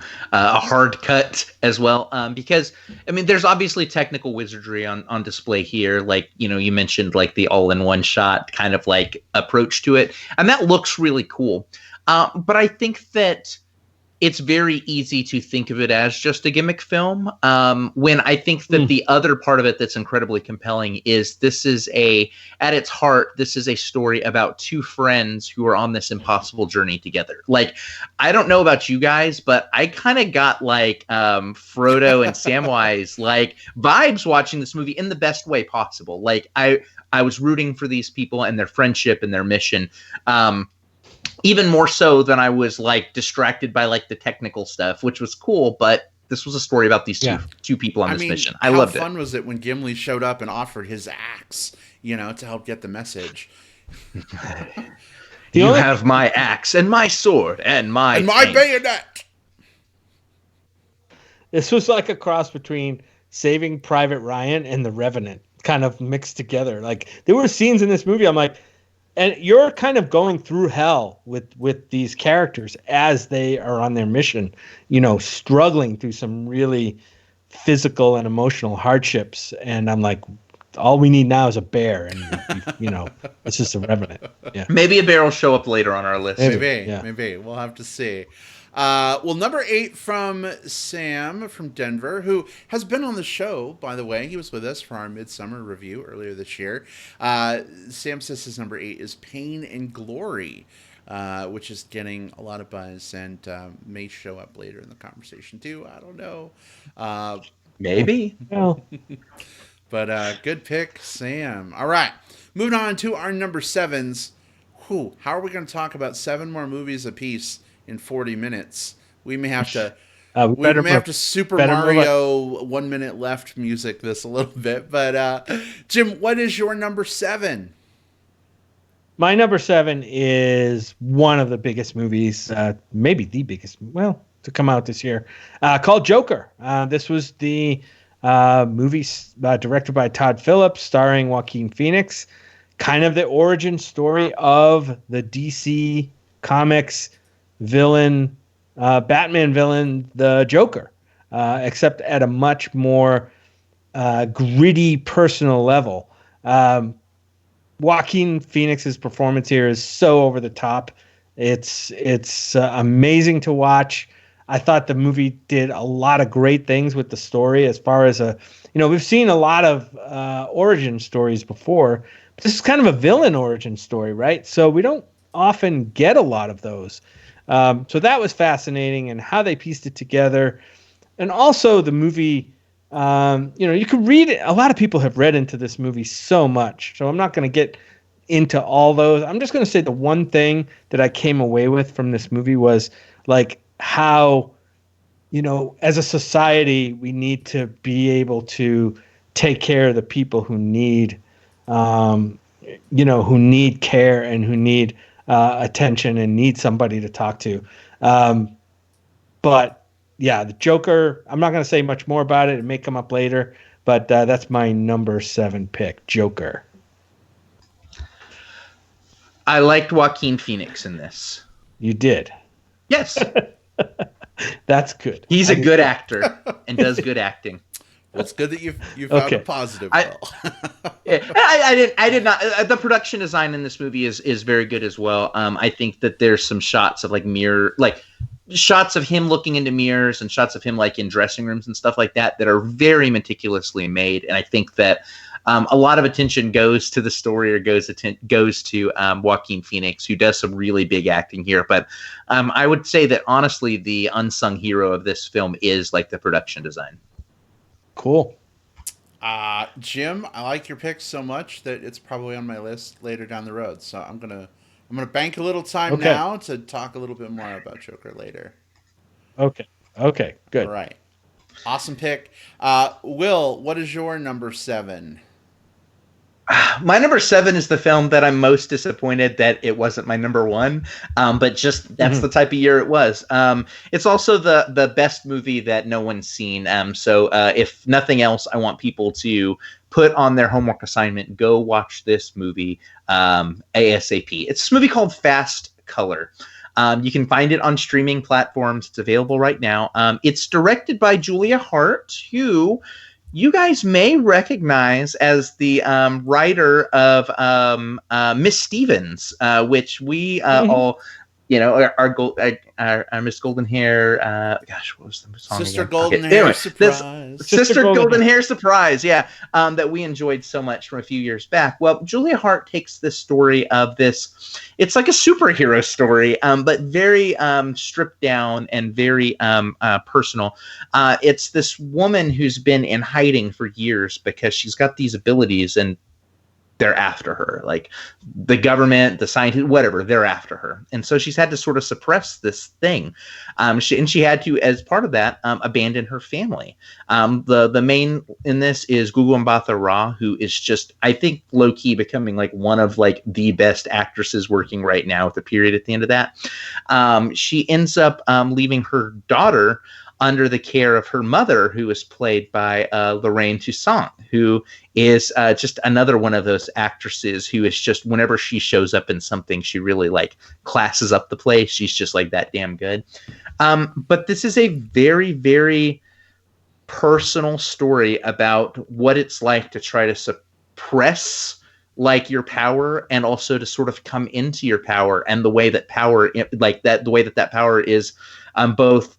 hard cut as well. Because there's obviously technical wizardry on display here. You mentioned the all-in-one shot kind of approach to it, and that looks really cool. But I think that it's very easy to think of it as just a gimmick film. When I think that the other part of it that's incredibly compelling is at its heart, this is a story about two friends who are on this impossible journey together. I don't know about you guys, but I kind of got Frodo and Samwise vibes watching this movie in the best way possible. I was rooting for these people and their friendship and their mission. Even more so than I was distracted by the technical stuff, which was cool. But this was a story about these two people on this mission. I loved it. How fun was it when Gimli showed up and offered his axe, to help get the message? You have my axe and my sword and my bayonet. This was like a cross between Saving Private Ryan and The Revenant, kind of mixed together. There were scenes in this movie I'm like, and you're kind of going through hell with these characters as they are on their mission, struggling through some really physical and emotional hardships. And I'm like, all we need now is a bear, and it's just a Revenant. Yeah, Maybe a bear will show up later on our list. Maybe. We'll have to see. Well, number 8 from Sam from Denver, who has been on the show, by the way. He was with us for our Midsummer review earlier this year. Sam says his number 8 is Pain and Glory, which is getting a lot of buzz and may show up later in the conversation too. I don't know. Maybe. Well, but good pick, Sam. All right. Moving on to our number 7s. How are we going to talk about 7 more movies apiece in 40 minutes? We may have to have to Super Mario 1 minute left music this a little bit. But Jim, what is your number 7? My number 7 is one of the biggest movies, maybe the biggest, to come out this year, called Joker. This was the movie directed by Todd Phillips, starring Joaquin Phoenix. Kind of the origin story of the DC Comics villain, Batman villain, the Joker, except at a much more gritty personal level. Joaquin Phoenix's performance here is so over the top. It's amazing to watch. I thought the movie did a lot of great things with the story as far as we've seen a lot of origin stories before, but this is kind of a villain origin story, right? So we don't often get a lot of those. So that was fascinating, and how they pieced it together. And also the movie, you could read it. A lot of people have read into this movie so much. So I'm not going to get into all those. I'm just going to say the one thing that I came away with from this movie was like how, as a society, we need to be able to take care of the people who need, who need care and who need attention and need somebody to talk to. But yeah, the Joker, I'm not going to say much more about it. It may come up later, but that's my number 7 pick, Joker. I liked Joaquin Phoenix in this. You did? Yes. That's good. He's a good actor and does good acting. Well, it's good that you found a positive. I did not. The production design in this movie is very good as well. I think that there's some shots of shots of him looking into mirrors and shots of him like in dressing rooms and stuff like that are very meticulously made. And I think that a lot of attention goes to the story or goes to Joaquin Phoenix, who does some really big acting here. But I would say that honestly, the unsung hero of this film is like the production design. Cool. Jim, I like your pick so much that it's probably on my list later down the road. So I'm gonna bank a little time now to talk a little bit more about Joker later. Okay. Good. All right. Awesome pick. Will, what is your number 7? My number 7 is the film that I'm most disappointed that it wasn't my number 1. But just that's the type of year it was. It's also the best movie that no one's seen. So if nothing else, I want people to put on their homework assignment, go watch this movie ASAP. It's this movie called Fast Color. You can find it on streaming platforms. It's available right now. It's directed by Julia Hart, who you guys may recognize as the writer of Miss Stevens, which we all, our Miss Golden Hair. What was the song? Sister again? Golden Hair Surprise. Sister Golden Hair Surprise. Yeah, that we enjoyed so much from a few years back. Well, Julia Hart takes this story of this. It's like a superhero story, but very stripped down and very personal. It's this woman who's been in hiding for years because she's got these abilities and they're after her, like the government, the scientists, whatever, they're after her. And so she's had to sort of suppress this thing. She had to, as part of that, abandon her family. The main in this is Gugu Mbatha Raw, who is just, I think, low key becoming like one of like the best actresses working right now with the period at the end of that. She ends up leaving her daughter under the care of her mother, who is played by Lorraine Toussaint, who is just another one of those actresses who is just, whenever she shows up in something, she really like classes up the play. She's just like that damn good. But this is a very, very personal story about what it's like to try to press like your power and also to sort of come into your power, and the way that power like that the way that power is both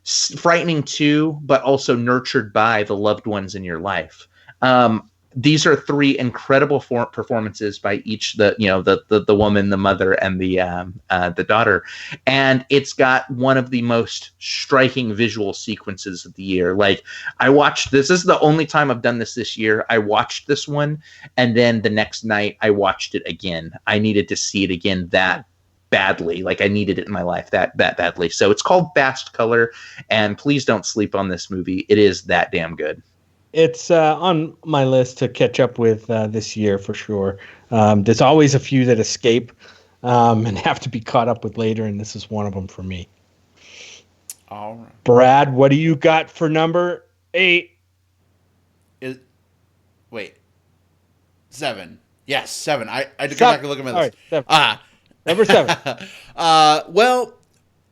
frightening too, but also nurtured by the loved ones in your life. These are three incredible performances by each the woman, the mother, and the daughter, and it's got one of the most striking visual sequences of the year. Like, I watched this. This is the only time I've done this year. I watched this one, and then the next night I watched it again. I needed to see it again that badly. Like, I needed it in my life that badly. So it's called Fast Color, and please don't sleep on this movie. It is that damn good. It's on my list to catch up with this year for sure. There's always a few that escape and have to be caught up with later, and this is one of them for me. All right. Brad, what do you got for number 8? Wait. 7. Yes, 7. I had to go back and look at my list. Right, number 7. Well,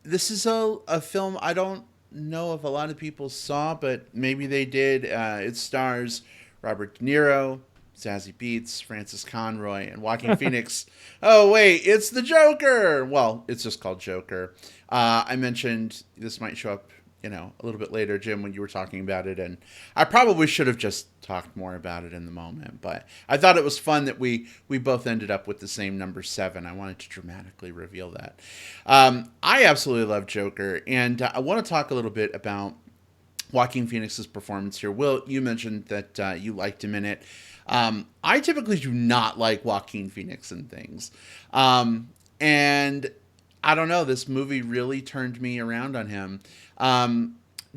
this is a film I don't know if a lot of people saw, but maybe they did. It stars Robert De Niro, Zazie Beetz, Francis Conroy, and Joaquin Phoenix. Oh, wait, it's the Joker! Well, it's just called Joker. I mentioned this might show up, a little bit later, Jim, when you were talking about it, and I probably should have just talked more about it in the moment, but I thought it was fun that we both ended up with the same number 7. I wanted to dramatically reveal that. I absolutely love Joker, and I want to talk a little bit about Joaquin Phoenix's performance here. Will, you mentioned that you liked him in it. I typically do not like Joaquin Phoenix in things, and I don't know, this movie really turned me around on him.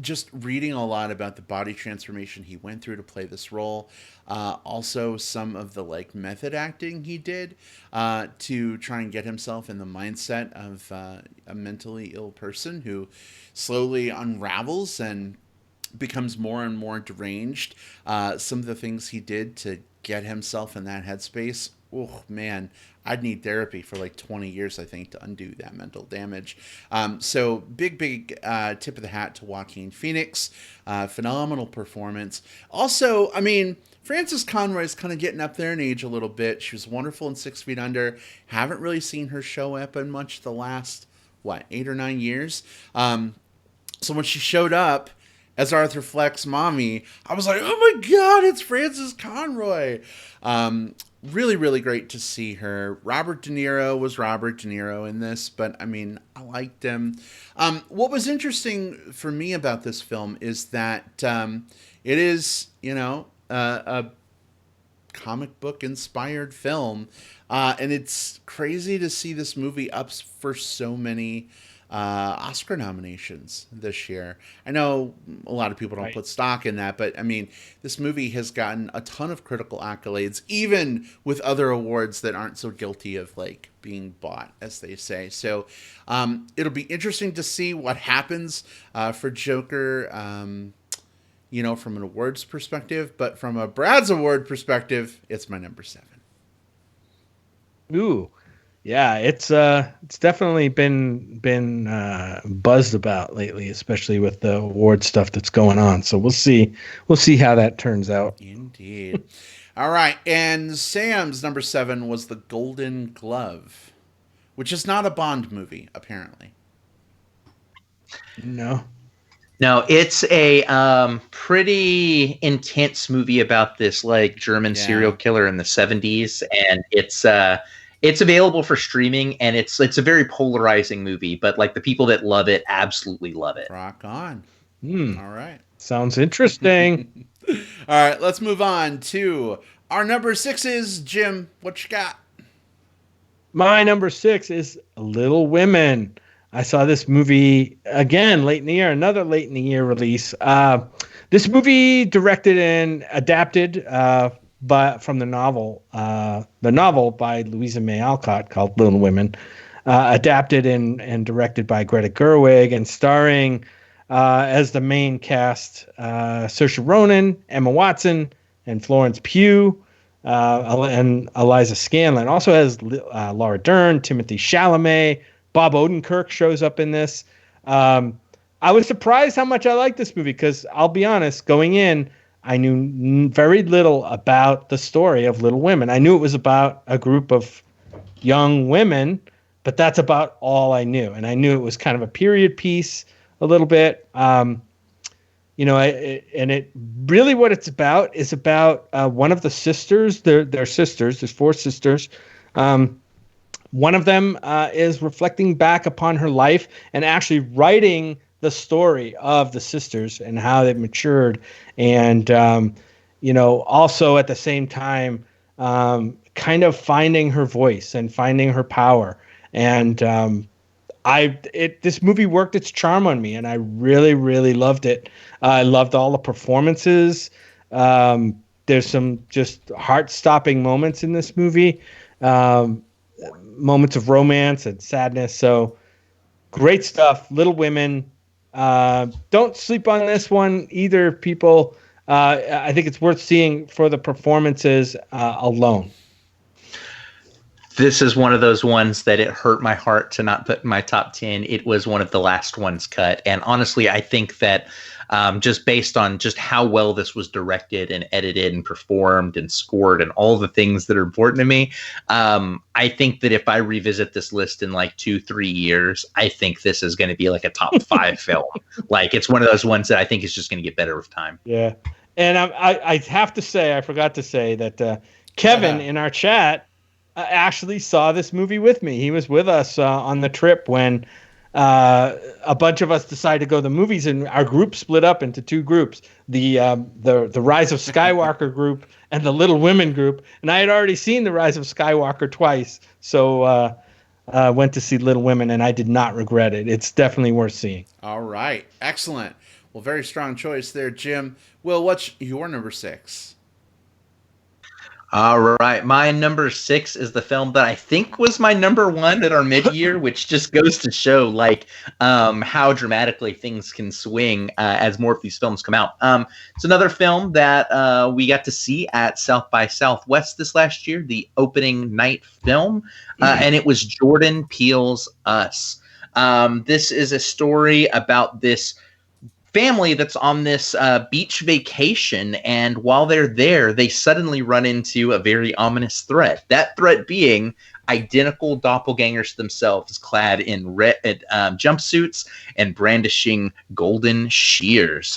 Just reading a lot about the body transformation he went through to play this role. Also some of the method acting he did to try and get himself in the mindset of a mentally ill person who slowly unravels and becomes more and more deranged. Some of the things he did to get himself in that headspace. Oh man, I'd need therapy for 20 years, I think, to undo that mental damage. So big tip of the hat to Joaquin Phoenix. Phenomenal performance. Also, I mean, Frances Conroy's kind of getting up there in age a little bit. She was wonderful in 6 Feet Under. Haven't really seen her show up in much the last, 8 or 9 years. So when she showed up as Arthur Fleck's mommy, I was like, oh my God, it's Frances Conroy. Really, really great to see her. Robert De Niro was Robert De Niro in this, but I mean, I liked him. What was interesting for me about this film is that it is, a comic book inspired film, and it's crazy to see this movie up for so many Oscar nominations this year. I know a lot of people don't put stock in that, but I mean, this movie has gotten a ton of critical accolades, even with other awards that aren't so guilty of being bought, as they say. So it'll be interesting to see what happens for Joker, from an awards perspective, but from a Brad's award perspective, it's my number 7. Ooh. Yeah, it's definitely been buzzed about lately, especially with the award stuff that's going on. So we'll see how that turns out. Indeed. All right, and Sam's number 7 was The Golden Glove, which is not a Bond movie, apparently. No, it's a pretty intense movie about this German serial killer in the 70s, and it's available for streaming, and it's a very polarizing movie, but the people that love it absolutely love it. Rock on. All right. Sounds interesting. All right, let's move on to our number 6. Jim, what you got? My number 6 is Little Women. I saw this movie again late in the year, another late in the year release. This movie directed and adapted from the novel by Louisa May Alcott called Little Women, adapted and directed by Greta Gerwig, and starring as the main cast Saoirse Ronan, Emma Watson, and Florence Pugh, and Eliza Scanlon. Also has Laura Dern, Timothy Chalamet, Bob Odenkirk shows up in this. I was surprised how much I liked this movie because I'll be honest, going in, I knew very little about the story of Little Women. I knew it was about a group of young women, but that's about all I knew. And I knew it was kind of a period piece a little bit. And it really what it's about is about one of the sisters. They're sisters. There's four sisters. One of them is reflecting back upon her life and actually writing the story of the sisters and how they've matured. And, also at the same time, kind of finding her voice and finding her power. And this movie worked its charm on me, and I really, really loved it. I loved all the performances. There's some just heart-stopping moments in this movie. Moments of romance and sadness. So great stuff. Little Women. Don't sleep on this one either, people. I think it's worth seeing for the performances alone. This is one of those ones that it hurt my heart to not put in my top 10. It was one of the last ones cut. And honestly, I think that just based on just how well this was directed and edited and performed and scored and all the things that are important to me, I think that if I revisit this list in like 2-3 years, I think this is going to be like a top 5 film. Like, it's one of those ones that I think is just going to get better with time. Yeah. And I have to say, I forgot to say that Kevin in our chat actually saw this movie with me. He was with us on the trip when a bunch of us decided to go to the movies, and our group split up into 2 groups: the Rise of Skywalker group and the Little Women group. And I had already seen the Rise of Skywalker twice, so went to see Little Women, and I did not regret it. It's definitely worth seeing. All right, excellent. Well, very strong choice there, Jim. Will, what's your number 6? All right. My number 6 is the film that I think was my number 1 at our mid-year, which just goes to show like how dramatically things can swing as more of these films come out. It's another film that we got to see at South by Southwest this last year, the opening night film, and it was Jordan Peele's Us. This is a story about this family that's on this beach vacation, and while they're there, they suddenly run into a very ominous threat. That threat being identical doppelgangers themselves, clad in red jumpsuits and brandishing golden shears.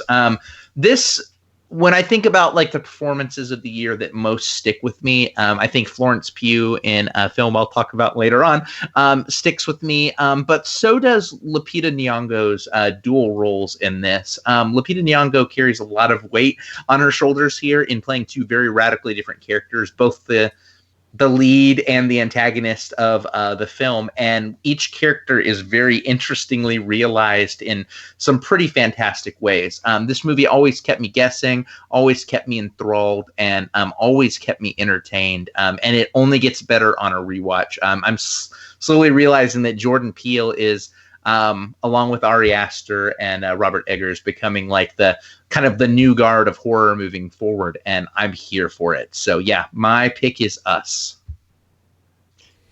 When I think about like the performances of the year that most stick with me, I think Florence Pugh in a film I'll talk about later on sticks with me. But so does Lupita Nyong'o's dual roles in this. Lupita Nyong'o carries a lot of weight on her shoulders here in playing 2 very radically different characters, both the lead and the antagonist of the film, and each character is very interestingly realized in some pretty fantastic ways. This movie always kept me guessing, always kept me enthralled, and always kept me entertained, and it only gets better on a rewatch. I'm slowly realizing that Jordan Peele is along with Ari Aster and Robert Eggers, becoming like the kind of the new guard of horror moving forward, and I'm here for it. So yeah, my pick is Us.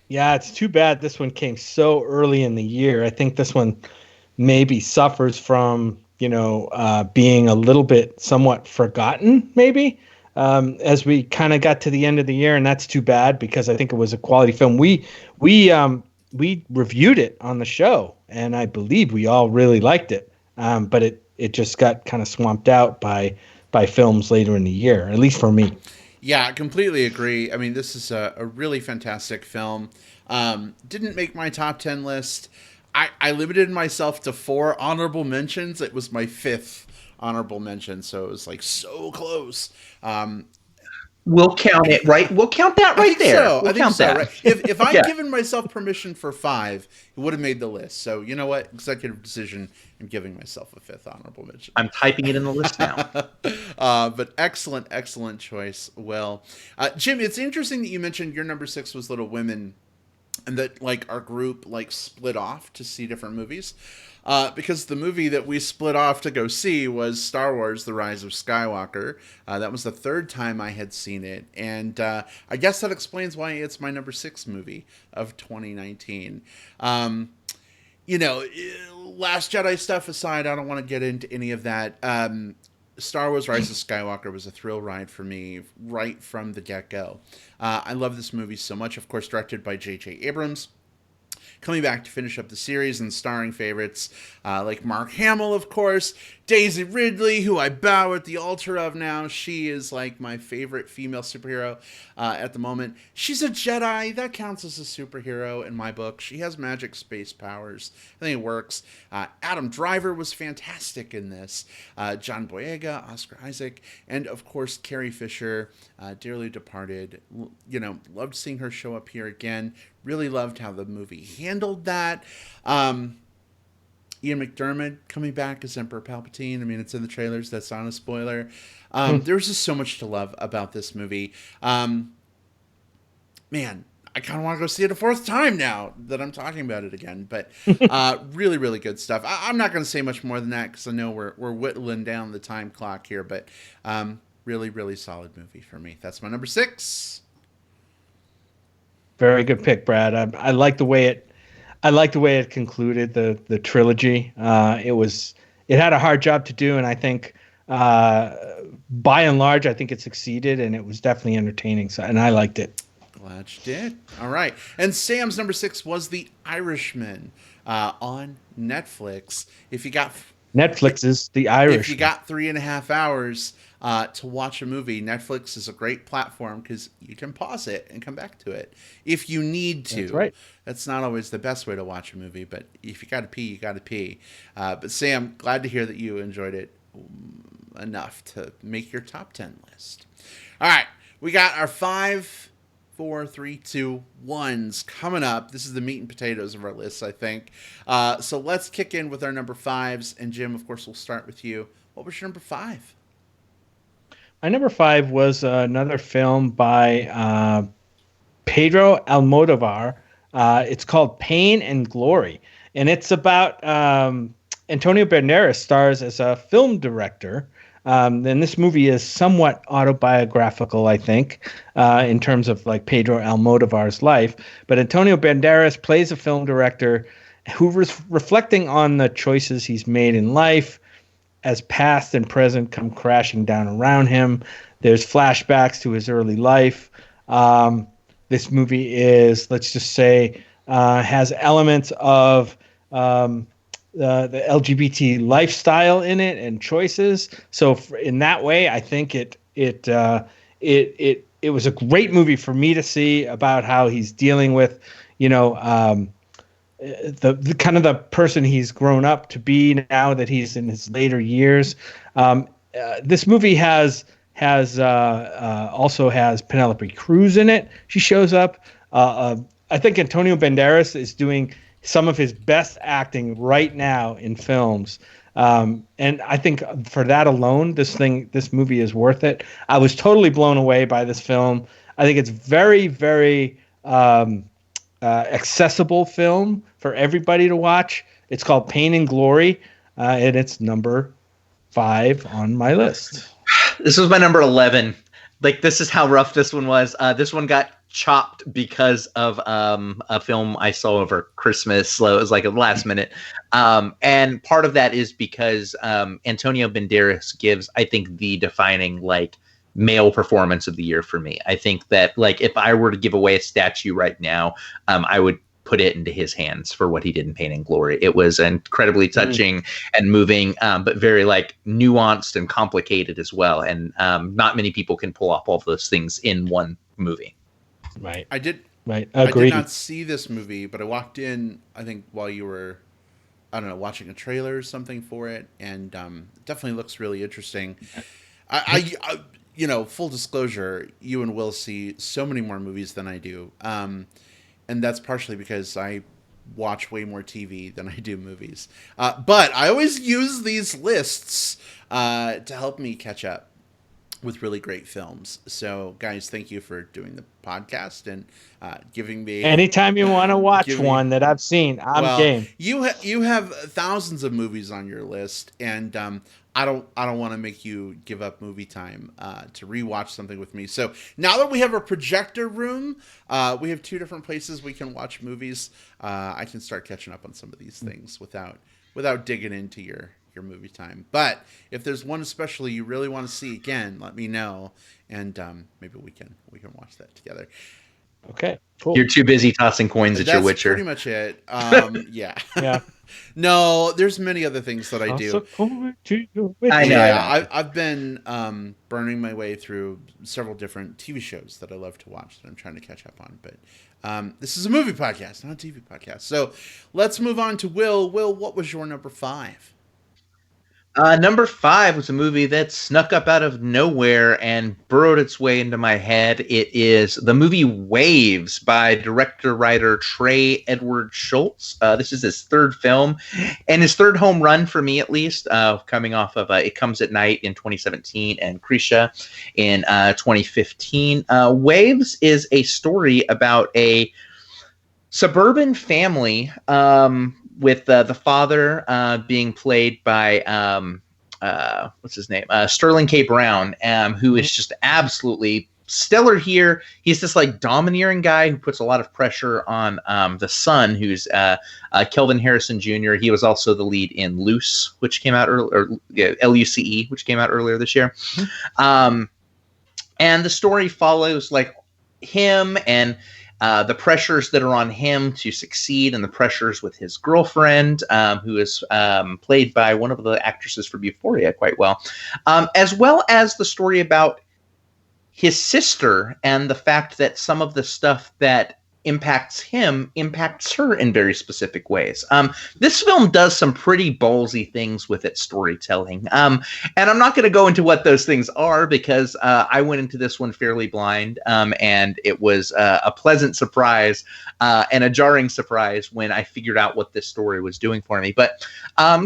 Yeah, it's too bad this one came so early in the year. I think this one maybe suffers from, being a little bit somewhat forgotten, maybe, as we kind of got to the end of the year, and that's too bad because I think it was a quality film. We reviewed it on the show, and I believe we all really liked it, but it just got kind of swamped out by films later in the year, at least for me. Yeah, I completely agree. I mean, this is a really fantastic film. Didn't make my top 10 list. I limited myself to 4 honorable mentions. It was my 5th honorable mention, so it was like so close. We'll count it, right? We'll count that right there. So. We'll count that. Right? If I'd given myself permission for 5, it would have made the list. So you know what? Executive decision. I'm giving myself a 5th honorable mention. I'm typing it in the list now. But excellent choice. Well, Jim, it's interesting that you mentioned your number 6 was Little Women, and that like our group like split off to see different movies. Because the movie that we split off to go see was Star Wars: The Rise of Skywalker. That was the 3rd time I had seen it. And I guess that explains why it's my number 6 movie of 2019. Last Jedi stuff aside, I don't want to get into any of that. Star Wars Rise of Skywalker was a thrill ride for me right from the get-go. I love this movie so much. Of course, directed by J.J. Abrams, coming back to finish up the series and starring favorites like Mark Hamill, of course, Daisy Ridley, who I bow at the altar of now. She is like my favorite female superhero at the moment. She's a Jedi. That counts as a superhero in my book. She has magic space powers. I think it works. Adam Driver was fantastic in this. John Boyega, Oscar Isaac, and of course Carrie Fisher, dearly departed. You know, loved seeing her show up here again. Really loved how the movie handled that. Ian McDiarmid coming back as Emperor Palpatine. I mean, it's in the trailers. That's not a spoiler. There's just so much to love about this movie. Man, I kind of want to go see it a fourth time now that I'm talking about it again. But really, really good stuff. I'm not going to say much more than that because I know we're whittling down the time clock here. But really, really solid movie for me. That's my number 6. Very good pick, Brad. I like the way it concluded the trilogy. It had a hard job to do, and I think by and large, I think it succeeded, and it was definitely entertaining. So, and I liked it. Glad you did. All right, and Sam's number 6 was The Irishman on Netflix. If you got Netflix's The Irishman, if you got 3.5 hours to watch a movie, Netflix is a great platform because you can pause it and come back to it if you need to. That's right. That's not always the best way to watch a movie, but if you got to pee, you got to pee. But Sam, glad to hear that you enjoyed it enough to make your top 10 list. All right, we got our 5, 4, 3, 2, 1s coming up. This is the meat and potatoes of our list, I think. So let's kick in with our number 5s. And Jim, of course, we'll start with you. What was your number 5? My number 5 was another film by Pedro Almodovar. It's called Pain and Glory, and it's about Antonio Banderas stars as a film director. And this movie is somewhat autobiographical, I think, in terms of like Pedro Almodovar's life. But Antonio Banderas plays a film director who was reflecting on the choices he's made in life as past and present come crashing down around him. There's flashbacks to his early life. This movie is, let's just say, has elements of the LGBT lifestyle in it and choices. So in that way, I think it was a great movie for me to see about how he's dealing with, the kind of the person he's grown up to be now that he's in his later years. This movie also has Penelope Cruz in it. She shows up. I think Antonio Banderas is doing some of his best acting right now in films. And I think for that alone, this movie is worth it. I was totally blown away by this film. I think it's very, very accessible film for everybody to watch. It's called Pain and Glory, and it's number 5 on my list. This was my number 11. Like, this is how rough this one was. This one got chopped because of a film I saw over Christmas. So it was like a last minute. And part of that is because Antonio Banderas gives, I think, the defining like male performance of the year for me. I think that like if I were to give away a statue right now, I would put it into his hands for what he did in Pain and Glory. It was incredibly touching and moving, but very like nuanced and complicated as well. And not many people can pull off all of those things in one movie. Right. I did Agreed. not see this movie, but I walked in, I think, while you were, I don't know, watching a trailer or something for it, and it definitely looks really interesting. I full disclosure, you and Will see so many more movies than I do, and that's partially because I watch way more TV than I do movies. But I always use these lists to help me catch up with really great films. So, guys, thank you for doing the podcast and giving me. Anytime you want to watch one that I've seen, I'm game. You have thousands of movies on your list, and I don't want to make you give up movie time to rewatch something with me. So now that we have a projector room, we have 2 different places we can watch movies. I can start catching up on some of these things without digging into your your movie time. But if there's one especially you really want to see again, let me know, and maybe we can watch that together. Okay, cool. You're too busy tossing coins at your That's Witcher. pretty much it. Yeah. Yeah. No, there's many other things that I do. I know. Yeah, I've been burning my way through several different TV shows that I love to watch that I'm trying to catch up on. But this is a movie podcast, not a TV podcast. So let's move on to Will. Will, what was your number 5? Number 5 was a movie that snuck up out of nowhere and burrowed its way into my head. It is the movie Waves by director-writer Trey Edward Schultz. This is his third film and his third home run for me, at least, coming off of It Comes at Night in 2017 and Krisha in 2015. Waves is a story about a suburban family with the father being played by what's his name, Sterling K. Brown, who is just absolutely stellar here. He's this like domineering guy who puts a lot of pressure on the son, who's Kelvin Harrison Jr. He was also the lead in Luce, which came out Luce, which came out earlier this year. And the story follows like him and the pressures that are on him to succeed, and the pressures with his girlfriend, who is played by one of the actresses from Euphoria quite well, as well as the story about his sister and the fact that some of the stuff that impacts him impacts her in very specific ways. This film does some pretty ballsy things with its storytelling. And I'm not going to go into what those things are because I went into this one fairly blind, and it was a pleasant surprise and a jarring surprise when I figured out what this story was doing for me. But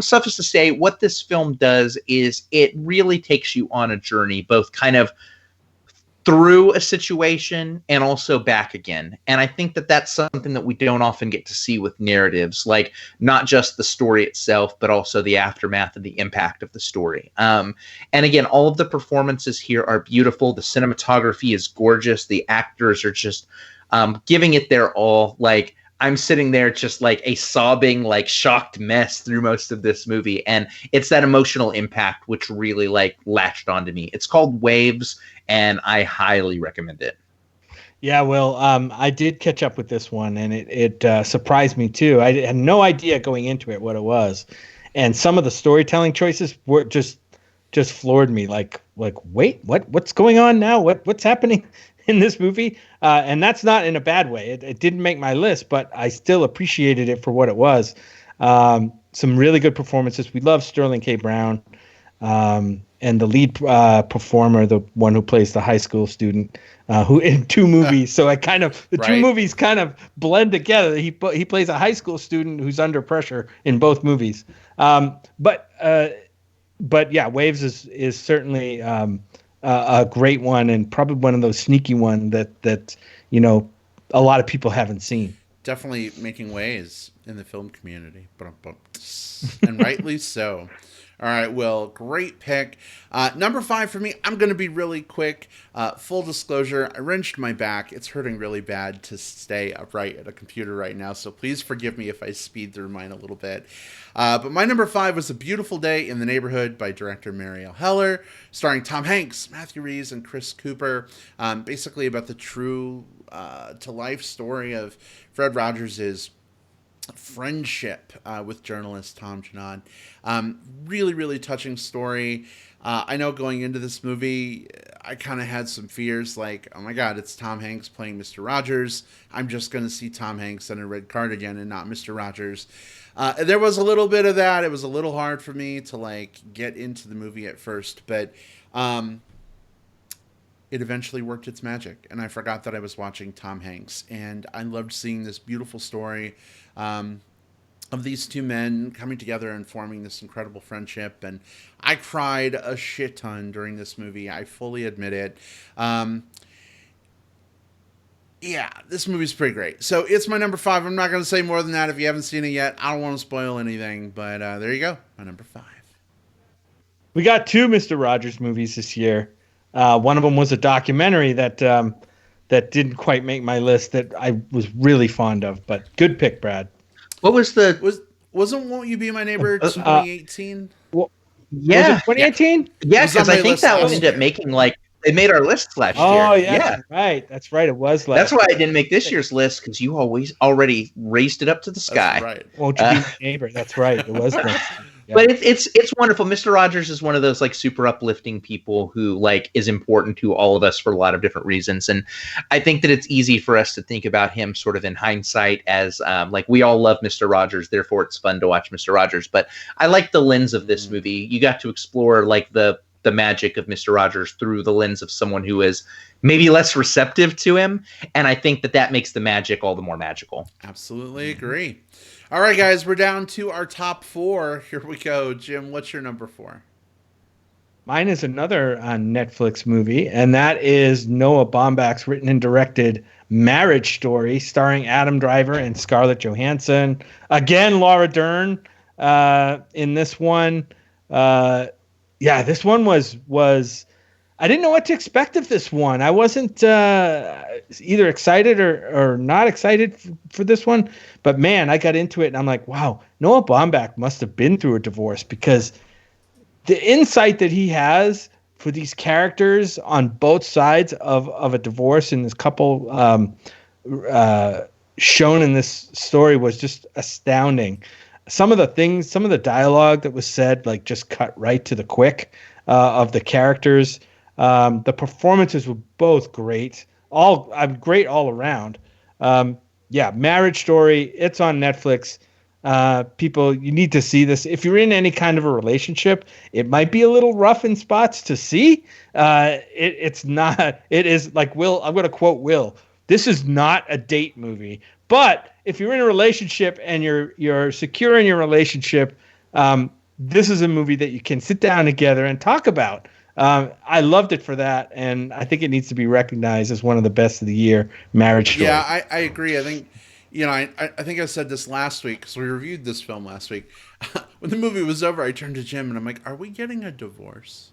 suffice to say, what this film does is it really takes you on a journey, both kind of through a situation and also back again. And I think that that's something that we don't often get to see with narratives, like not just the story itself, but also the aftermath and the impact of the story. And again, all of the performances here are beautiful. The cinematography is gorgeous. The actors are just giving it their all. Like, I'm sitting there just like a sobbing, like shocked mess through most of this movie. And it's that emotional impact which really like latched onto me. It's called Waves, and I highly recommend it. Yeah, well, I did catch up with this one, and it surprised me too. I had no idea going into it what it was, and some of the storytelling choices were just floored me. Like wait, what's going on now? What's happening in this movie? And that's not in a bad way. It didn't make my list, but I still appreciated it for what it was. Some really good performances. We love Sterling K. Brown, and the lead performer, the one who plays the high school student, who in 2 movies. So the 2 movies kind of blend together. He plays a high school student who's under pressure in both movies. But yeah, Waves is certainly a great one, and probably one of those sneaky one that a lot of people haven't seen. Definitely making waves in the film community, and rightly so. All right, Will, great pick. Number 5 for me, I'm going to be really quick. Full disclosure, I wrenched my back. It's hurting really bad to stay upright at a computer right now, so please forgive me if I speed through mine a little bit. But my number 5 was A Beautiful Day in the Neighborhood by director Marielle Heller, starring Tom Hanks, Matthew Rhys, and Chris Cooper. Basically about the true to life story of Fred Rogers' friendship with journalist Tom Janad. Really, really touching story. I know going into this movie, I kind of had some fears like, oh my God, it's Tom Hanks playing Mr. Rogers. I'm just going to see Tom Hanks in a red cardigan and not Mr. Rogers. There was a little bit of that. It was a little hard for me to like get into the movie at first, but it eventually worked its magic, and I forgot that I was watching Tom Hanks, and I loved seeing this beautiful story of these 2 men coming together and forming this incredible friendship, and I cried a shit ton during this movie. I fully admit it. Yeah, this movie's pretty great. So it's my number 5. I'm not going to say more than that. If you haven't seen it yet, I don't want to spoil anything, but there you go. My number 5. We got 2 Mr. Rogers movies this year. One of them was a documentary that didn't quite make my list that I was really fond of, but good pick, Brad. What was the Wasn't Won't You Be My Neighbor Uh, 2018? Well, Yeah, was it 2018? yeah, was on because I my think list that one last ended up year. making like they made our lists last Oh, year. yeah, Yeah, that's right. That's right. It was that's last. why I didn't make this year's list because you always already raised it up to the That's sky. right. Won't you be my neighbor? That's right. It was last year. Yeah. But it's wonderful. Mr. Rogers is one of those like super uplifting people who like is important to all of us for a lot of different reasons, and I think that it's easy for us to think about him sort of in hindsight as like we all love Mr. Rogers, therefore it's fun to watch Mr. Rogers. But I like the lens of this movie. You got to explore like the magic of Mr. Rogers through the lens of someone who is maybe less receptive to him, and I think that that makes the magic all the more magical. Absolutely agree. All right, guys, we're down to our top 4. Here we go. Jim, what's your number 4? Mine is another Netflix movie, and that is Noah Baumbach's written and directed Marriage Story, starring Adam Driver and Scarlett Johansson. Again, Laura Dern in this one. This one was. I didn't know what to expect of this one. I wasn't either excited or not excited for this one. But man, I got into it and I'm like, wow, Noah Baumbach must have been through a divorce, because the insight that he has for these characters on both sides of a divorce and this couple shown in this story was just astounding. Some of the dialogue that was said, like, just cut right to the quick of the characters. The performances were both great, great all around. Marriage Story. It's on Netflix. People, you need to see this. If you're in any kind of a relationship, it might be a little rough in spots to see. It's not. It is like Will. I'm going to quote Will. This is not a date movie. But if you're in a relationship and you're secure in your relationship, this is a movie that you can sit down together and talk about. I loved it for that, and I think it needs to be recognized as one of the best of the year. Marriage Story. Yeah, I agree. I think, I think I said this last week because we reviewed this film last week. When the movie was over, I turned to Jim and I'm like, "Are we getting a divorce?"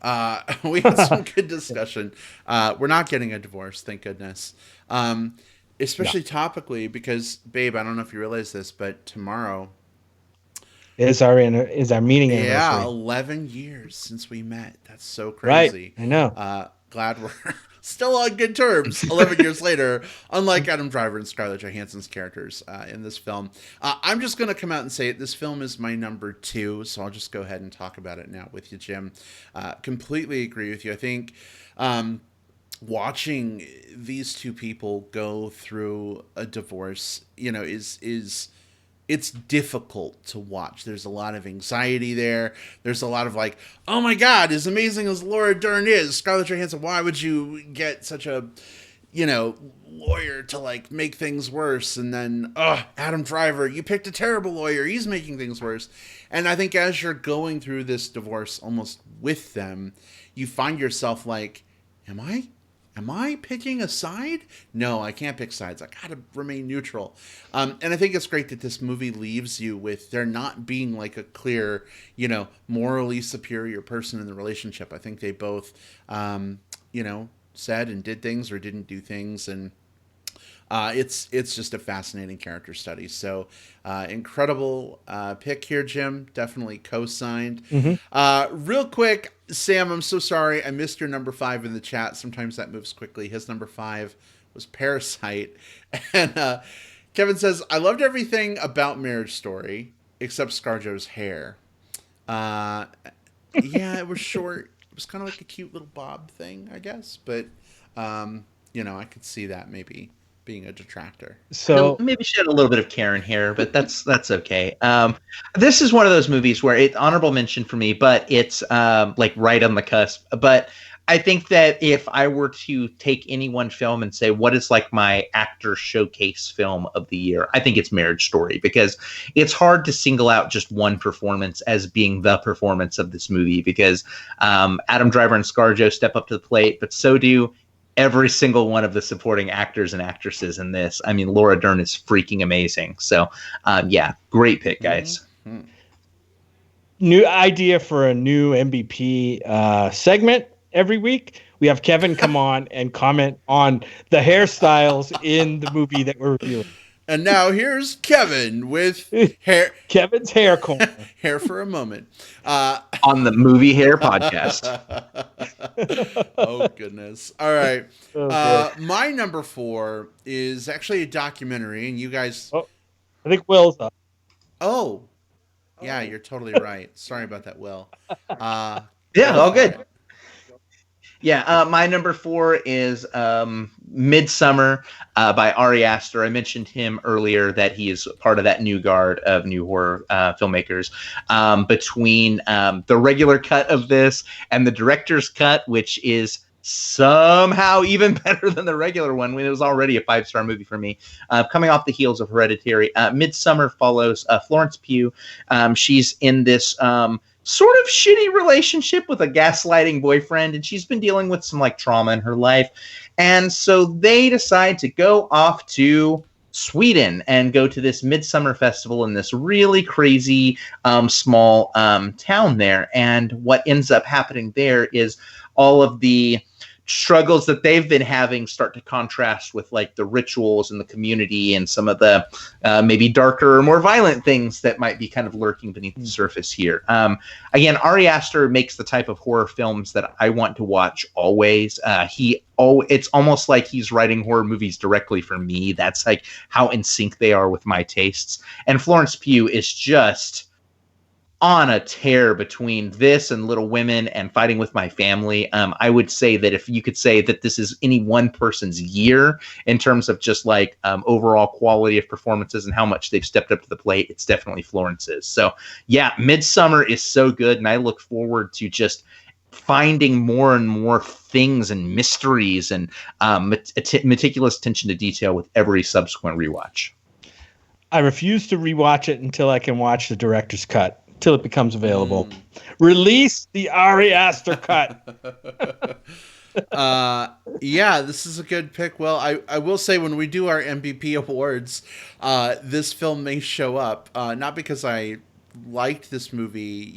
We had some good discussion. We're not getting a divorce, thank goodness. Especially topically, because, babe, I don't know if you realize this, but tomorrow is our meeting anniversary. Yeah, 11 years since we met. That's so crazy. Right, I know. Glad we're still on good terms 11 years later, unlike Adam Driver and Scarlett Johansson's characters in this film. I'm just going to come out and say it. This film is my number 2, so I'll just go ahead and talk about it now with you, Jim. Completely agree with you. I think watching these two people go through a divorce, is it's difficult to watch. There's a lot of anxiety there. There's a lot of like, oh my God, as amazing as Laura Dern is, Scarlett Johansson, why would you get such a, lawyer to like make things worse? And then, Adam Driver, you picked a terrible lawyer. He's making things worse. And I think as you're going through this divorce almost with them, you find yourself like, am I picking a side? No, I can't pick sides. I gotta remain neutral. And I think it's great that this movie leaves you with there not being like a clear, morally superior person in the relationship. I think they both, said and did things or didn't do things. And it's just a fascinating character study. So incredible pick here, Jim. Definitely co-signed. Mm-hmm. Real quick, Sam, I'm so sorry. I missed your number 5 in the chat. Sometimes that moves quickly. His number 5 was Parasite. And Kevin says, I loved everything about Marriage Story except ScarJo's hair. Yeah, it was short. It was kind of like a cute little bob thing, I guess. But, I could see that maybe being a detractor. So maybe she had a little bit of Karen hair, but that's okay. This is one of those movies where it's honorable mention for me, but it's like right on the cusp. But I think that if I were to take any one film and say what is like my actor showcase film of the year, I think it's Marriage Story, because it's hard to single out just one performance as being the performance of this movie, because Adam Driver and ScarJo step up to the plate, but so do every single one of the supporting actors and actresses in this. I mean, Laura Dern is freaking amazing. So, great pick, guys. Mm-hmm. New idea for a new MBP segment every week. We have Kevin come on and comment on the hairstyles in the movie that we're reviewing. And now here's Kevin with hair Kevin's hair corner. hair for a moment. On the Movie Hair Podcast. Oh goodness! All right, Oh, boy. my number 4 is actually a documentary, and you guys. Oh, I think Will's up. Oh, yeah, you're totally right. Sorry about that, Will. Yeah, Go all for good. it. Yeah, my number 4 is Midsummer by Ari Aster. I mentioned him earlier that he is part of that new guard of new horror filmmakers. Between the regular cut of this and the director's cut, which is somehow even better than the regular one when it was already a 5-star movie for me. Coming off the heels of Hereditary, Midsummer follows Florence Pugh. She's in this sort of shitty relationship with a gaslighting boyfriend, and she's been dealing with some like trauma in her life. And so they decide to go off to Sweden and go to this Midsummer Festival in this really crazy small town there. And what ends up happening there is all of the struggles that they've been having start to contrast with like the rituals in the community and some of the maybe darker or more violent things that might be kind of lurking beneath the surface here. Again, Ari Aster makes the type of horror films that I want to watch always. It's almost like he's writing horror movies directly for me. That's like how in sync they are with my tastes. And Florence Pugh is just on a tear between this and Little Women and Fighting with My Family. I would say that if you could say that this is any one person's year in terms of just like overall quality of performances and how much they've stepped up to the plate, it's definitely Florence's. So yeah, Midsummer is so good, and I look forward to just finding more and more things and mysteries and meticulous attention to detail with every subsequent rewatch. I refuse to rewatch it until I can watch the director's cut. Till it becomes available. Release the Ari Aster cut. Yeah, this is a good pick. Well, I will say when we do our MBP awards, this film may show up. Not because I liked this movie,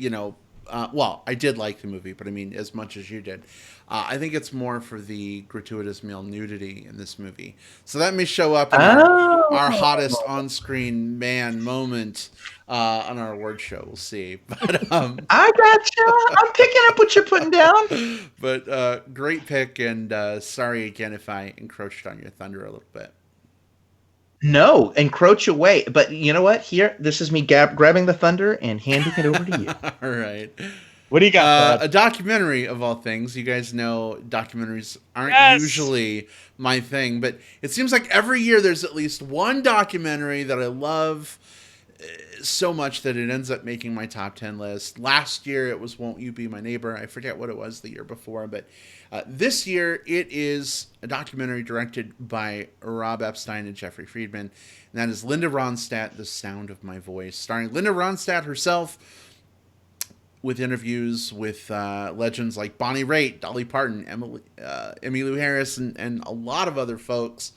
well, I did like the movie, but I mean, as much as you did. I think it's more for the gratuitous male nudity in this movie. So that may show up in our hottest on-screen man moment on our award show. We'll see. But I gotcha. I'm picking up what you're putting down. But great pick, and sorry again if I encroached on your thunder a little bit. No, encroach away. But you know what? Here, this is me grabbing the thunder and handing it over to you. All right. What do you got, a documentary of all things. You guys know documentaries aren't usually my thing, but it seems like every year there's at least one documentary that I love so much that it ends up making my top 10 list. Last year it was Won't You Be My Neighbor. I forget what it was the year before, but this year it is a documentary directed by Rob Epstein and Jeffrey Friedman, and that is Linda Ronstadt, The Sound of My Voice, starring Linda Ronstadt herself, with interviews with legends like Bonnie Raitt, Dolly Parton, Emmylou Harris, and a lot of other folks.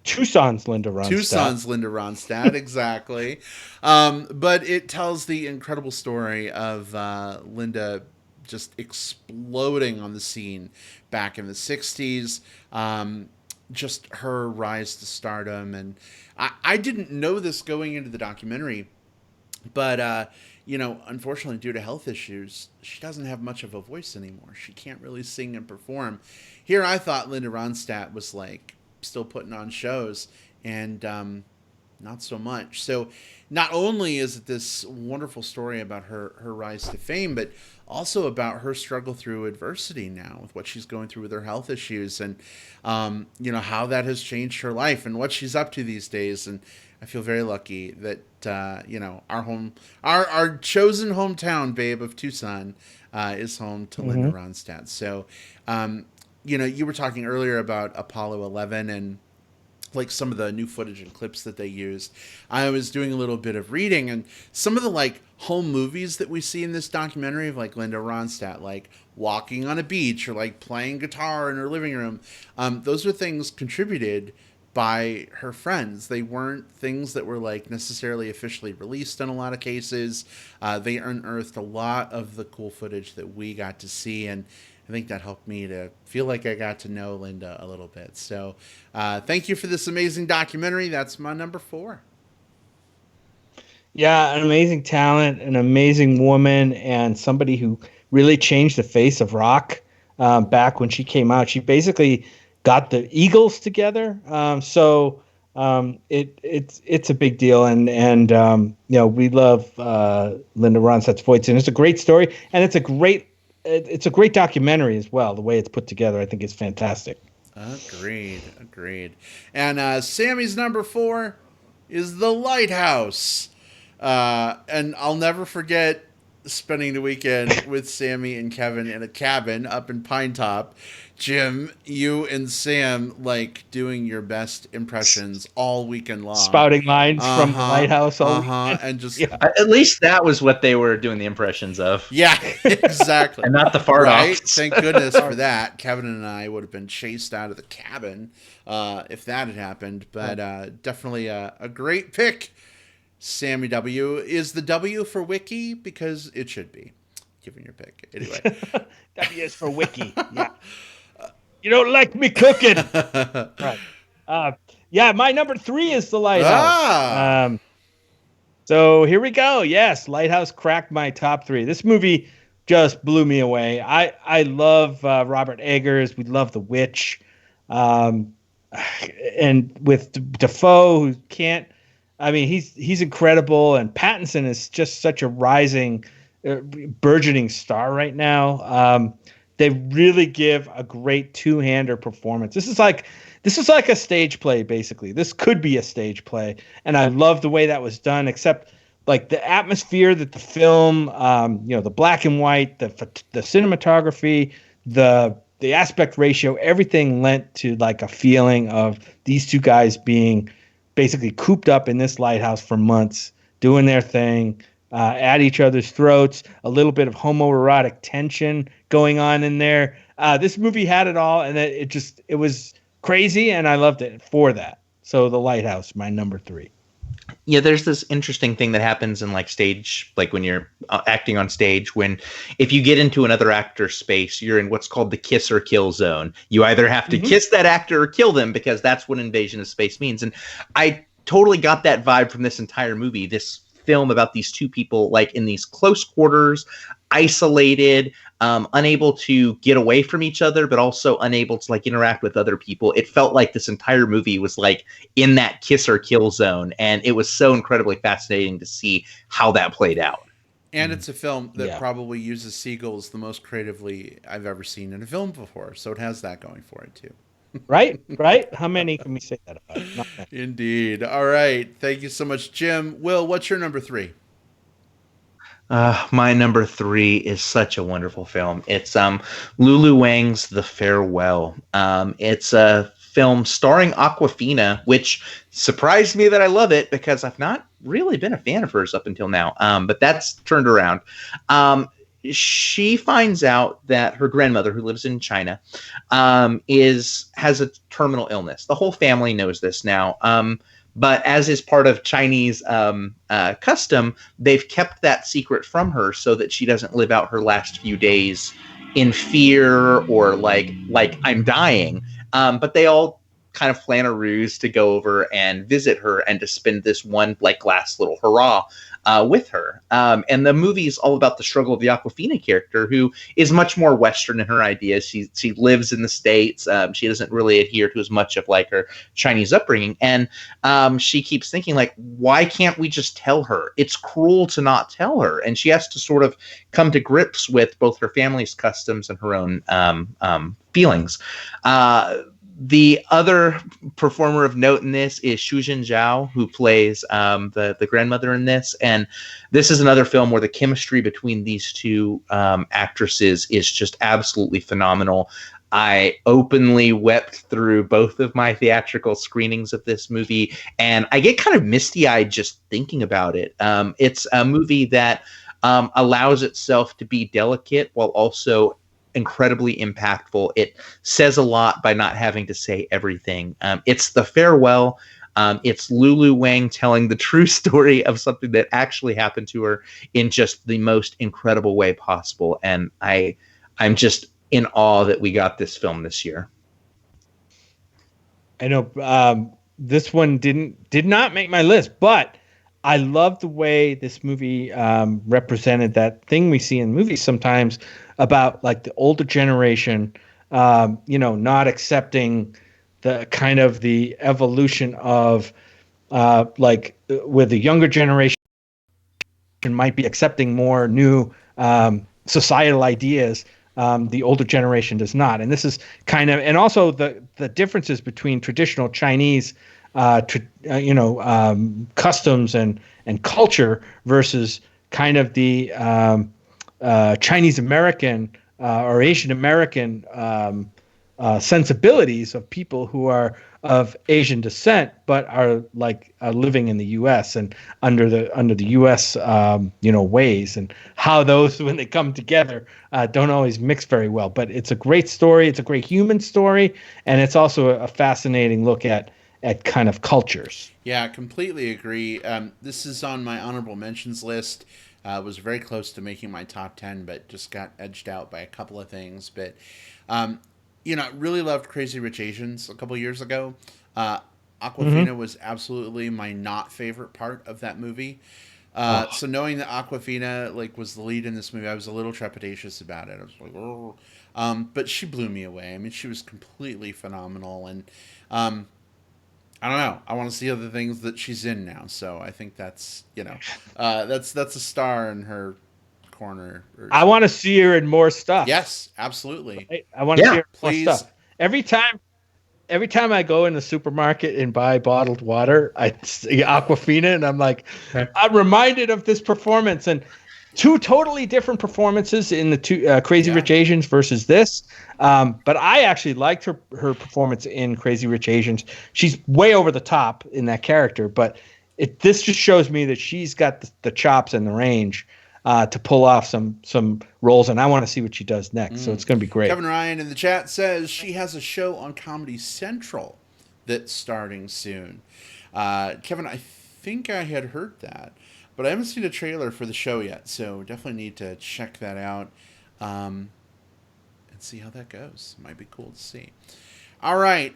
Tucson's Linda Ronstadt, exactly. But it tells the incredible story of Linda just exploding on the scene back in the 60s. Just her rise to stardom. And I didn't know this going into the documentary, but unfortunately, due to health issues, she doesn't have much of a voice anymore. She can't really sing and perform. Here, I thought Linda Ronstadt was like still putting on shows, and not so much. So, not only is it this wonderful story about her rise to fame, but also about her struggle through adversity now with what she's going through with her health issues, and how that has changed her life and what she's up to these days. And I feel very lucky that our chosen hometown babe of Tucson is home to Linda Ronstadt. So, you were talking earlier about Apollo 11 and like some of the new footage and clips that they used. I was doing a little bit of reading, and some of the like home movies that we see in this documentary of like Linda Ronstadt, like walking on a beach or like playing guitar in her living room, those are things contributed by her friends. They weren't things that were like necessarily officially released in a lot of cases. They unearthed a lot of the cool footage that we got to see, and I think that helped me to feel like I got to know Linda a little bit. So thank you for this amazing documentary. That's my number 4. Yeah, an amazing talent, an amazing woman, and somebody who really changed the face of rock back when she came out. She basically got the Eagles together. It's a big deal, and we love Linda Ronstadt's voice, and it's a great story, and it's a great documentary as well. The way it's put together, I think, is fantastic. Agreed. And Sammy's number 4 is The Lighthouse. And I'll never forget spending the weekend with Sammy and Kevin in a cabin up in Pine Top. Jim, you and Sam like doing your best impressions all weekend long, spouting lines from the Lighthouse all weekend. And just at least that was what they were doing the impressions of. Yeah, exactly. And not the fart right? offs. Thank goodness for that. Kevin and I would have been chased out of the cabin if that had happened. But definitely a great pick. Sammy W. Is the W for wiki? Because it should be, given your pick. Anyway. W is for wiki. Yeah. You don't like me cooking. Right. Yeah, my number 3 is The Lighthouse. So here we go. Yes, Lighthouse cracked my top 3. This movie just blew me away. I love Robert Eggers. We love The Witch. And with Defoe, who can't, I mean, he's incredible, and Pattinson is just such a rising, burgeoning star right now. They really give a great two-hander performance. This is like a stage play, basically. This could be a stage play, and I love the way that was done. Except like the atmosphere that the film, the black and white, the cinematography, the aspect ratio, everything lent to like a feeling of these two guys being basically cooped up in this lighthouse for months, doing their thing, at each other's throats, a little bit of homoerotic tension going on in there. This movie had it all, and it was crazy, and I loved it for that. So The Lighthouse, my number 3. Yeah, there's this interesting thing that happens in like stage, like when you're acting on stage, when if you get into another actor's space, you're in what's called the kiss or kill zone. You either have to kiss that actor or kill them, because that's what invasion of space means. And I totally got that vibe from this entire movie. This film about these two people like in these close quarters, isolated, unable to get away from each other, but also unable to like interact with other people. It felt like this entire movie was like in that kiss or kill zone, and it was so incredibly fascinating to see how that played out. And it's a film that probably uses seagulls the most creatively I've ever seen in a film before, so it has that going for it too. Right? How many can we say that about? Not many. Indeed. All right. Thank you so much, Jim. Will, what's your number 3? My number 3 is such a wonderful film. It's Lulu Wang's The Farewell. It's a film starring Awkwafina, which surprised me that I love it, because I've not really been a fan of hers up until now. But that's turned around. She finds out that her grandmother, who lives in China, has a terminal illness. The whole family knows this now. But as is part of Chinese custom, they've kept that secret from her so that she doesn't live out her last few days in fear or like I'm dying. But they all kind of plan a ruse to go over and visit her and to spend this one like last little hurrah with her. And the movie is all about the struggle of the Awkwafina character, who is much more Western in her ideas. She lives in the States. She doesn't really adhere to as much of like her Chinese upbringing. And she keeps thinking like, why can't we just tell her? It's cruel to not tell her. And she has to sort of come to grips with both her family's customs and her own feelings. The other performer of note in this is Xu Zhao, who plays the grandmother in this. And this is another film where the chemistry between these two actresses is just absolutely phenomenal. I openly wept through both of my theatrical screenings of this movie, and I get kind of misty-eyed just thinking about it. It's a movie that allows itself to be delicate while also incredibly impactful. It says a lot by not having to say everything. It's the farewell. It's Lulu Wang telling the true story of something that actually happened to her in just the most incredible way possible. And I'm just in awe that we got this film this year. I know this one did not make my list, but I love the way this movie represented that thing we see in movies sometimes about like the older generation, not accepting the kind of the evolution of where the younger generation might be accepting more new societal ideas. The older generation does not, and this is kind of, and also the differences between traditional Chinese, customs and culture versus kind of the Chinese American or Asian American sensibilities of people who are of Asian descent, but are living in the U.S. and under the U.S. Ways, and how those, when they come together, don't always mix very well. But it's a great story. It's a great human story, and it's also a fascinating look at kind of cultures. Yeah, I completely agree. This is on my honorable mentions list. Was very close to making my top 10, but just got edged out by a couple of things. But I really loved Crazy Rich Asians a couple years ago. Awkwafina was absolutely my not favorite part of that movie. So knowing that Awkwafina was the lead in this movie, I was a little trepidatious about it. I was like, oh. But she blew me away. I mean, she was completely phenomenal, and I don't know. I want to see other things that she's in now. So I think that's that's a star in her corner. I want to see her in more stuff. Yes, absolutely. I want to see her in please. more stuff. Every time I go in the supermarket and buy bottled water, I see Awkwafina, and I'm like, I'm reminded of this performance, and two totally different performances in the two Crazy Rich Asians versus this. But I actually liked her performance in Crazy Rich Asians. She's way over the top in that character, but this just shows me that she's got the chops and the range to pull off some roles, and I want to see what she does next. So it's going to be great. Kevin Ryan in the chat says she has a show on Comedy Central that's starting soon. Kevin, I think I had heard that, but I haven't seen a trailer for the show yet, so definitely need to check that out and see how that goes. Might be cool to see. All right,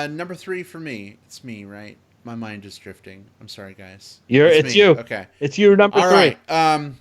number 3 for me. It's me, right? My mind is drifting. I'm sorry, guys. It's you. Okay. It's you, number 3. All right.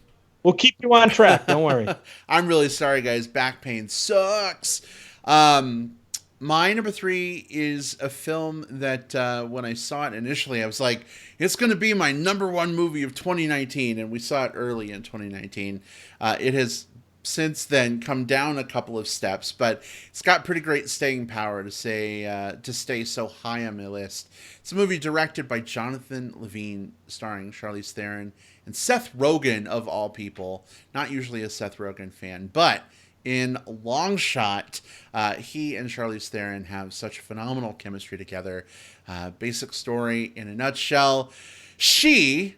We'll keep you on track. Don't worry. I'm really sorry, guys. Back pain sucks. My number 3 is a film that when I saw it initially, I was like, it's going to be my number 1 movie of 2019. And we saw it early in 2019. It has since then come down a couple of steps, but it's got pretty great staying power to stay so high on my list. It's a movie directed by Jonathan Levine, starring Charlize Theron and Seth Rogen, of all people. Not usually a Seth Rogen fan, but in Long Shot, he and Charlize Theron have such phenomenal chemistry together. Basic story in a nutshell: she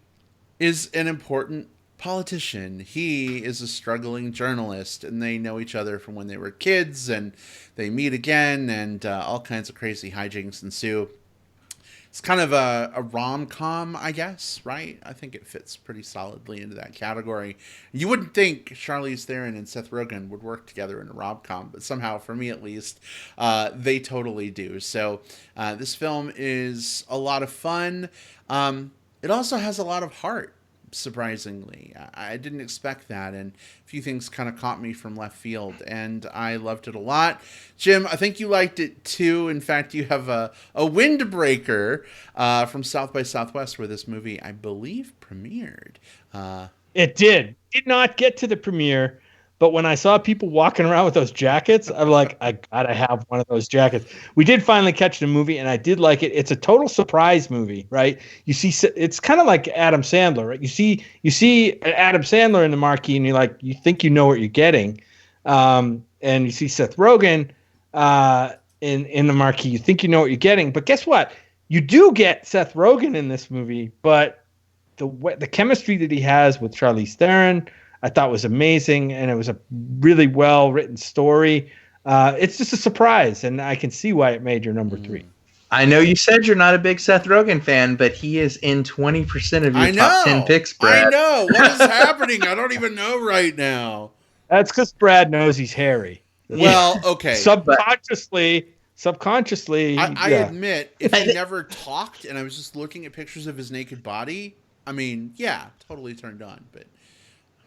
is an important politician. He is a struggling journalist, and they know each other from when they were kids, and they meet again, and all kinds of crazy hijinks ensue. It's kind of a rom-com, I guess, right? I think it fits pretty solidly into that category. You wouldn't think Charlize Theron and Seth Rogen would work together in a rom-com, but somehow, for me at least, they totally do. So this film is a lot of fun. It also has a lot of heart, surprisingly. I didn't expect that, and a few things kind of caught me from left field, and I loved it a lot. Jim, I think you liked it too. In fact, you have a windbreaker from South by Southwest, where this movie, I believe, premiered. It did not get to the premiere, but when I saw people walking around with those jackets, I'm like, I gotta have one of those jackets. We did finally catch the movie, and I did like it. It's a total surprise movie, right? You see, it's kind of like Adam Sandler, right? You see Adam Sandler in the marquee, and you think you know what you're getting, and you see Seth Rogen in the marquee. You think you know what you're getting, but guess what? You do get Seth Rogen in this movie, but the chemistry that he has with Charlize Theron, I thought was amazing, and it was a really well written story. It's just a surprise, and I can see why it made your number 3. I know you said you're not a big Seth Rogen fan, but he is in 20% of your top 10 picks, Brad. I know. What is happening? I don't even know right now. That's because Brad knows he's hairy. Well, okay. Subconsciously, I admit, if he never talked and I was just looking at pictures of his naked body, I mean, yeah, totally turned on. But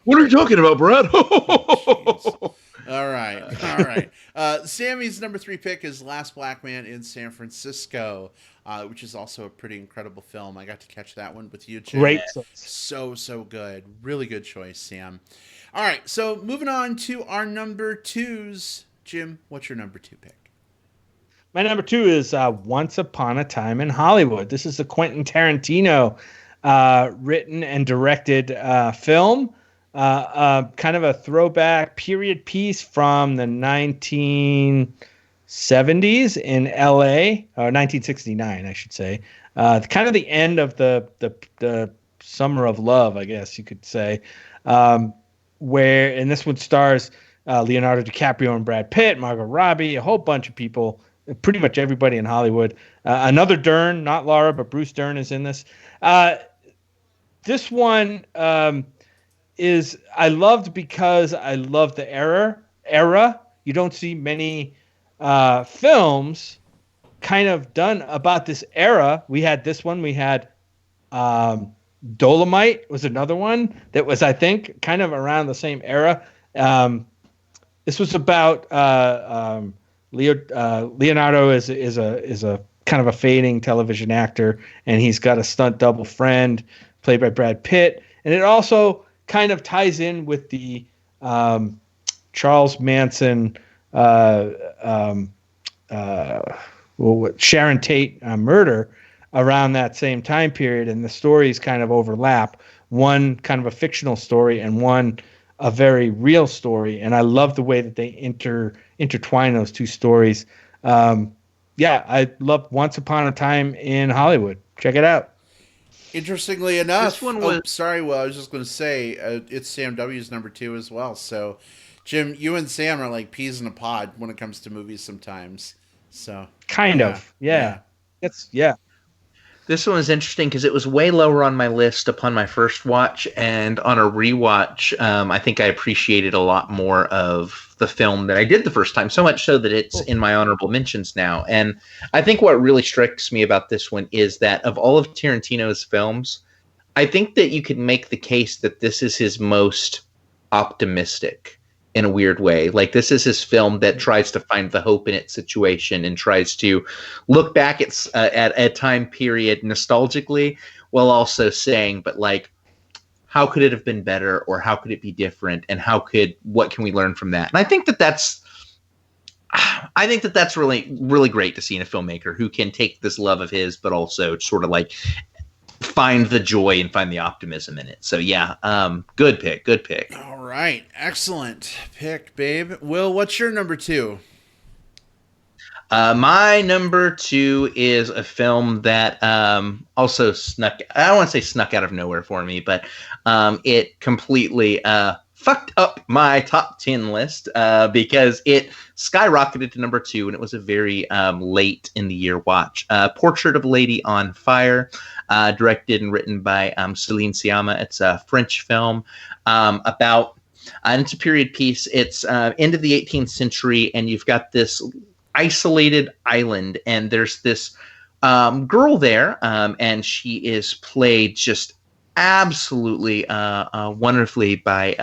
what are you talking about, Brad? All right. Sammy's number 3 pick is Last Black Man in San Francisco, which is also a pretty incredible film. I got to catch that one with you, Jim. Great. So good. Really good choice, Sam. All right, so moving on to our number 2s. Jim, what's your number 2 pick? My number 2 is Once Upon a Time in Hollywood. This is a Quentin Tarantino written and directed film. Kind of a throwback period piece from the 1970s in LA, or 1969, I should say. Kind of the end of the Summer of Love, I guess you could say. And this one stars Leonardo DiCaprio and Brad Pitt, Margot Robbie, a whole bunch of people, pretty much everybody in Hollywood. Another Dern, not Laura, but Bruce Dern is in this. This one is I loved because I love the era. You don't see many films kind of done about this era. We had this one. We had Dolomite was another one that was, I think, kind of around the same era. This was about Leonardo is a kind of a fading television actor, and he's got a stunt double friend played by Brad Pitt, and it also kind of ties in with the Charles Manson, Sharon Tate murder around that same time period, and the stories kind of overlap. One kind of a fictional story and one a very real story, and I love the way that they intertwine those two stories. I love Once Upon a Time in Hollywood. Check it out. Interestingly enough, this one was... I was just going to say it's Sam W's number 2 as well. So, Jim, you and Sam are like peas in a pod when it comes to movies sometimes. So kind of, yeah. This one was interesting because it was way lower on my list upon my first watch, and on a rewatch, I think I appreciated a lot more of the film that I did the first time, so much so that it's in my honorable mentions now. And I think what really strikes me about this one is that of all of Tarantino's films, I think that you could make the case that this is his most optimistic in a weird way. Like, this is his film that tries to find the hope in its situation and tries to look back at a time period nostalgically, while also saying, but like, how could it have been better, or how could it be different, and what can we learn from that? And I think that that's really, really great to see in a filmmaker who can take this love of his, but also sort of like find the joy and find the optimism in it. So yeah, good pick. All right, excellent pick, babe. Will, what's your number 2? My number 2 is a film that also I don't want to say snuck out of nowhere for me, but it completely fucked up my top 10 list because it skyrocketed to number 2, and it was a very late in the year watch. Portrait of a Lady on Fire, directed and written by Céline Sciamma. It's a French film about, and it's a period piece. It's end of the 18th century, and you've got this isolated island, and there's this girl there, and she is played just absolutely wonderfully by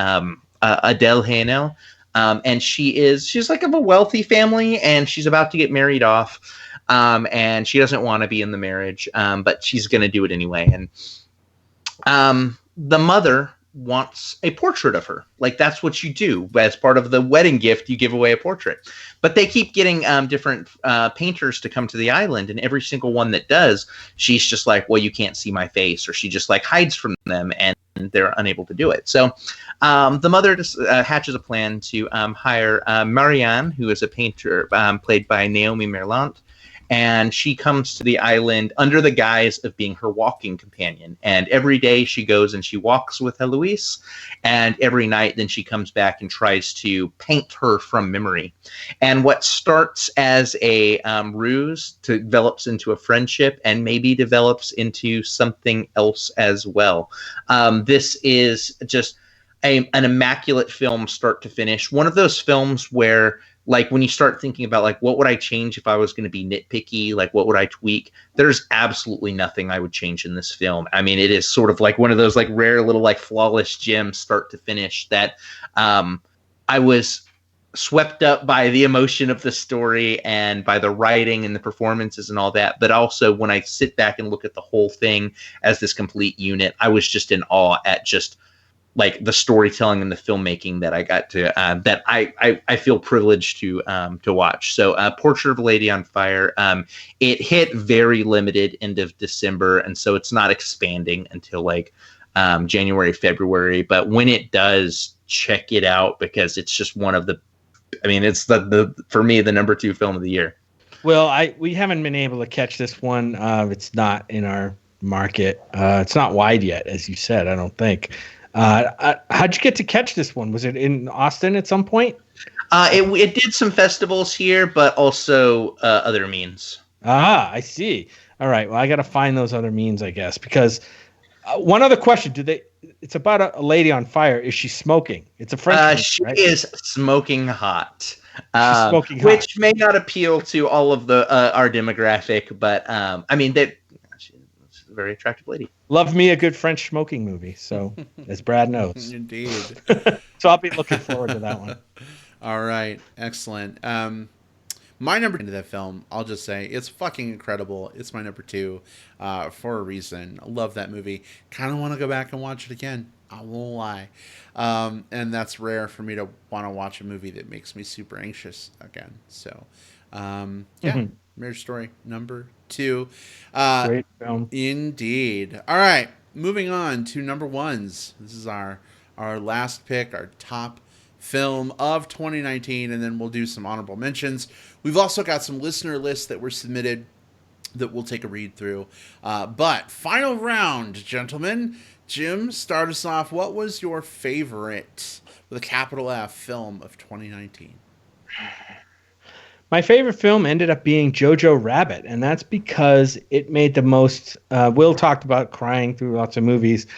Adele Haenel, and she's like of a wealthy family, and she's about to get married off, and she doesn't want to be in the marriage, but she's going to do it anyway. And the mother wants a portrait of her. Like, that's what you do as part of the wedding gift. You give away a portrait, but they keep getting different painters to come to the island, and every single one that does, she's just like, well, you can't see my face, or she just like hides from them, and they're unable to do it. So the mother just hatches a plan to hire Marianne, who is a painter played by Naomi Merlant, and she comes to the island under the guise of being her walking companion. And every day she goes and she walks with Heloise, and every night then she comes back and tries to paint her from memory. And what starts as a ruse develops into a friendship, and maybe develops into something else as well. This is just an immaculate film, start to finish. One of those films where, like, when you start thinking about, like, what would I change if I was going to be nitpicky? Like, what would I tweak? There's absolutely nothing I would change in this film. I mean, it is sort of like one of those, like, rare little, like, flawless gems, start to finish, that I was swept up by the emotion of the story and by the writing and the performances and all that. But also, when I sit back and look at the whole thing as this complete unit, I was just in awe at just, like, the storytelling and the filmmaking that I got to that I feel privileged to watch. So Portrait of a Lady on Fire, it hit very limited end of December, and so it's not expanding until like January, February. But when it does, check it out, because it's just one of the, I mean, it's the for me, the number 2 film of the year. Well, we haven't been able to catch this one. It's not in our market. It's not wide yet, as you said, I don't think. How'd you get to catch this one? Was it in Austin at some point? It did some festivals here, but also other means. Ah, I see. All right. Well, I got to find those other means, I guess, because one other question: it's about a lady on fire. Is she smoking? It's a French movie, she right? is smoking hot. She's smoking hot, which may not appeal to all of the our demographic, but I mean, she's a very attractive lady. Love me a good French smoking movie. So, as Brad knows, Indeed. So I'll be looking forward to that one. All right, excellent. My number into that film, I'll just say, it's fucking incredible. It's my number 2 for a reason. I love that movie. Kind of want to go back and watch it again. I won't lie. And that's rare for me to want to watch a movie that makes me super anxious again. So, Marriage Story number 2. Great film. Indeed. All right, moving on to number 1s. This is our last pick, our top film of 2019, and then we'll do some honorable mentions. We've also got some listener lists that were submitted that we'll take a read through. But final round, gentlemen. Jim, start us off. What was your favorite, with a capital F, film of 2019? My favorite film ended up being Jojo Rabbit, and that's because it made the most. Will talked about crying through lots of movies.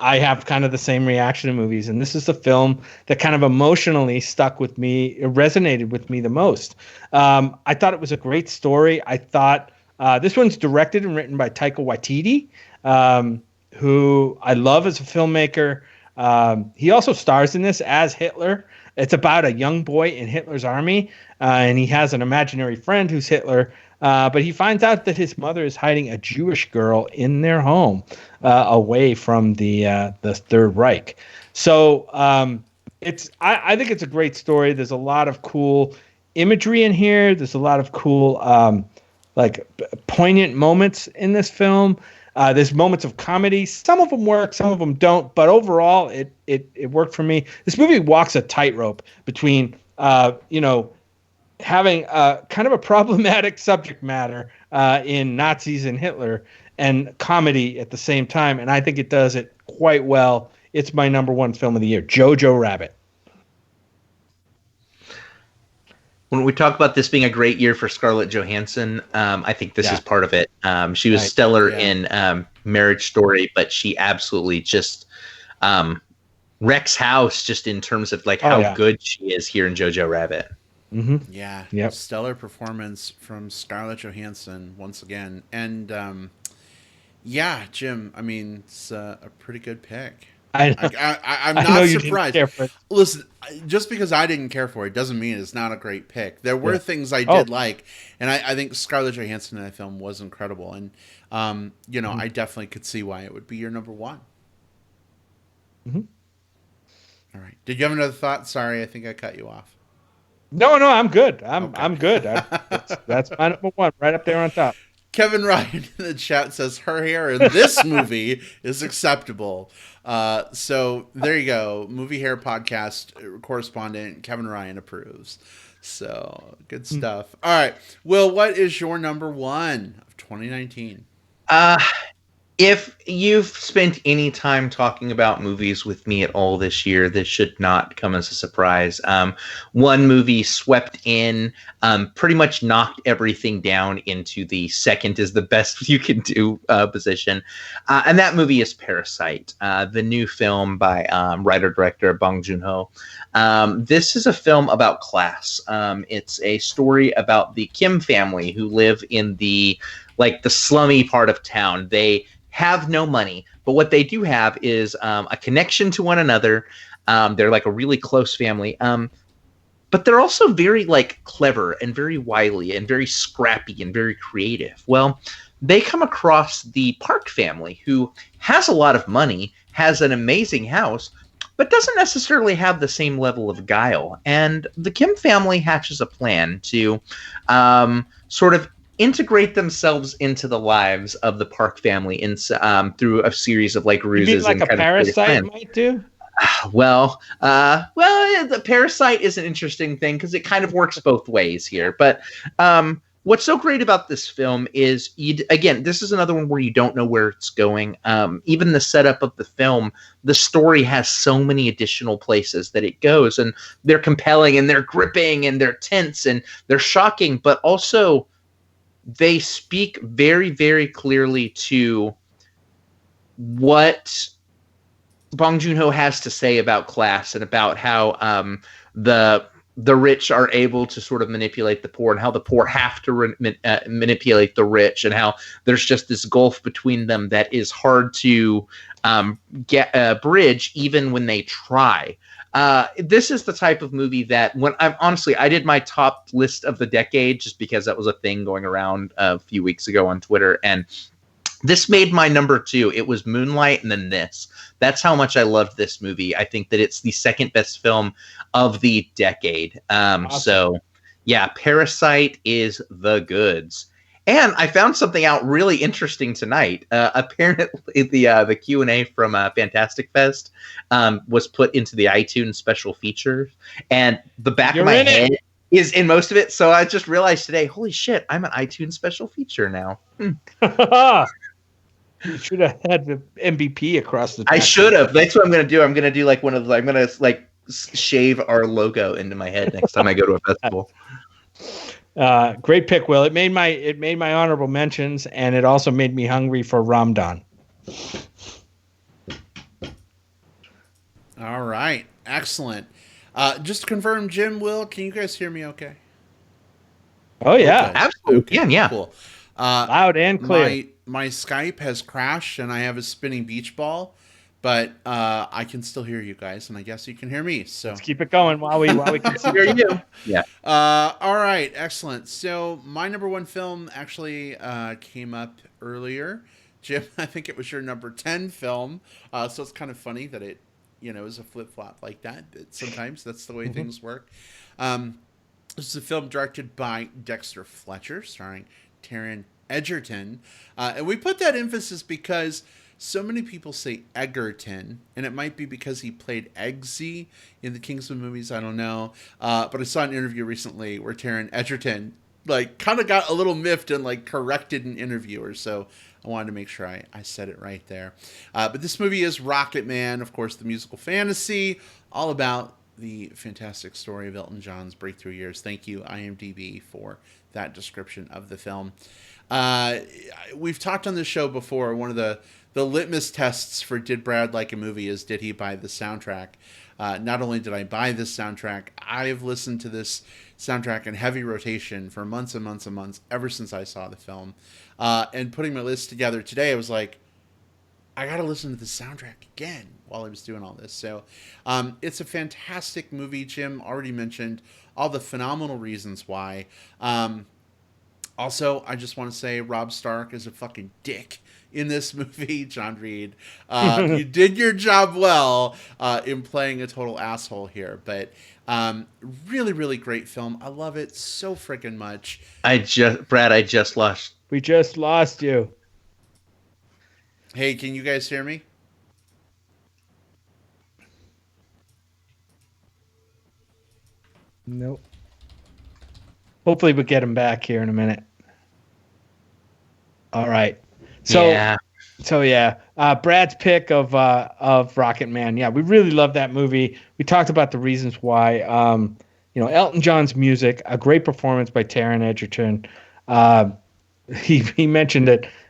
I have kind of the same reaction to movies, and this is the film that kind of emotionally stuck with me, it resonated with me the most. I thought it was a great story. I thought this one's directed and written by Taika Waititi, who I love as a filmmaker. He also stars in this as Hitler. It's about a young boy in Hitler's army, and he has an imaginary friend who's Hitler. But he finds out that his mother is hiding a Jewish girl in their home, away from the Third Reich. So I think it's a great story. There's a lot of cool imagery in here. There's a lot of cool poignant moments in this film. There's moments of comedy. Some of them work, some of them don't. But overall, it worked for me. This movie walks a tightrope between having kind of a problematic subject matter in Nazis and Hitler and comedy at the same time. And I think it does it quite well. It's my number 1 film of the year, Jojo Rabbit. When we talk about this being a great year for Scarlett Johansson, I think this is part of it. She was stellar in Marriage Story, but she absolutely just wrecks house just in terms of like how good she is here in Jojo Rabbit. Mm-hmm. Yeah. Yep. Stellar performance from Scarlett Johansson once again. And Jim, I mean, it's a pretty good pick. I'm not surprised. Listen, just because I didn't care for it doesn't mean it's not a great pick. There were things I did like, and I think Scarlett Johansson in that film was incredible. And I definitely could see why it would be your number 1. Mm-hmm. All right. Did you have another thought? Sorry, I think I cut you off. No, I'm good. I'm good. That's my number 1, right up there on top. Kevin Ryan in the chat says her hair in this movie is acceptable. So there you go. Movie Hair Podcast correspondent Kevin Ryan approves. So good stuff. All right. Will, what is your number one of 2019? If you've spent any time talking about movies with me at all this year, this should not come as a surprise. One movie swept in, pretty much knocked everything down into the second is the best you can do position. And that movie is Parasite, the new film by writer-director Bong Joon-ho. This is a film about class. It's a story about the Kim family who live in the slummy part of town. They have no money, but what they do have is a connection to one another. They're like a really close family, but they're also very clever and very wily and very scrappy and very creative. Well, they come across the Park family, who has a lot of money, has an amazing house, but doesn't necessarily have the same level of guile. And the Kim family hatches a plan to sort of integrate themselves into the lives of the Park family through a series of ruses. You mean like a Parasite might do? Well, the Parasite is an interesting thing because it kind of works both ways here. But what's so great about this film is, this is another one where you don't know where it's going. Even the setup of the film, the story has so many additional places that it goes, and they're compelling and they're gripping and they're tense and they're shocking, but also they speak very, very clearly to what Bong Joon-ho has to say about class and about how the rich are able to sort of manipulate the poor, and how the poor have to manipulate the rich, and how there's just this gulf between them that is hard to get a bridge even when they try. This is the type of movie that I did my top list of the decade just because that was a thing going around a few weeks ago on Twitter. And this made my number two. It was Moonlight and then this. That's how much I loved this movie. I think that it's the second best film of the decade. Awesome. So yeah, Parasite is the goods. And I found something out really interesting tonight. Apparently, the Q&A from Fantastic Fest was put into the iTunes special features, and the back of my head is in most of it. So I just realized today, holy shit, I'm an iTunes special feature now. You should have had the MBP across the top. I should have. That's what I'm going to do. I'm going to do I'm going to shave our logo into my head next time I go to a festival. Great pick, Will. It made my honorable mentions, and it also made me hungry for Ramadan. All right, excellent. Just to confirm, Jim, Will, can you guys hear me okay? Oh yeah, okay. Absolutely. Okay, yeah. Cool. Loud and clear. My Skype has crashed, and I have a spinning beach ball, but I can still hear you guys, and I guess you can hear me. So let's keep it going while we can hear you. Yeah. All right, excellent. So my number one film actually came up earlier. Jim, I think it was your number 10 film. So it's kind of funny that it, is a flip flop like that. Sometimes that's the way things work. This is a film directed by Dexter Fletcher, starring Taron Egerton, and we put that emphasis because so many people say Egerton, and it might be because he played Eggsy in the Kingsman movies. I don't know. But I saw an interview recently where Taron Egerton kind of got a little miffed and corrected an interviewer. So I wanted to make sure I said it right there. But this movie is Rocket Man, of course, the musical fantasy, all about the fantastic story of Elton John's breakthrough years. Thank you, IMDb, for that description of the film. We've talked on this show before. One of the litmus tests for did Brad like a movie is did he buy the soundtrack. Not only did I buy this soundtrack, I've listened to this soundtrack in heavy rotation for months and months and months ever since I saw the film. And putting my list together today, I was like, I got to listen to the soundtrack again while I was doing all this. So it's a fantastic movie. Jim already mentioned all the phenomenal reasons why. Also, I just want to say Rob Stark is a fucking dick in this movie. John Reed, you did your job well in playing a total asshole here. But really, really great film. I love it so freaking much. Brad, I just We just lost you. Hey, can you guys hear me? Nope. Hopefully we'll get him back here in a minute. All right. Yeah. So yeah, Brad's pick of Rocket Man. Yeah, we really love that movie. We talked about the reasons why. Elton John's music, a great performance by Taron Egerton. Uh, he mentioned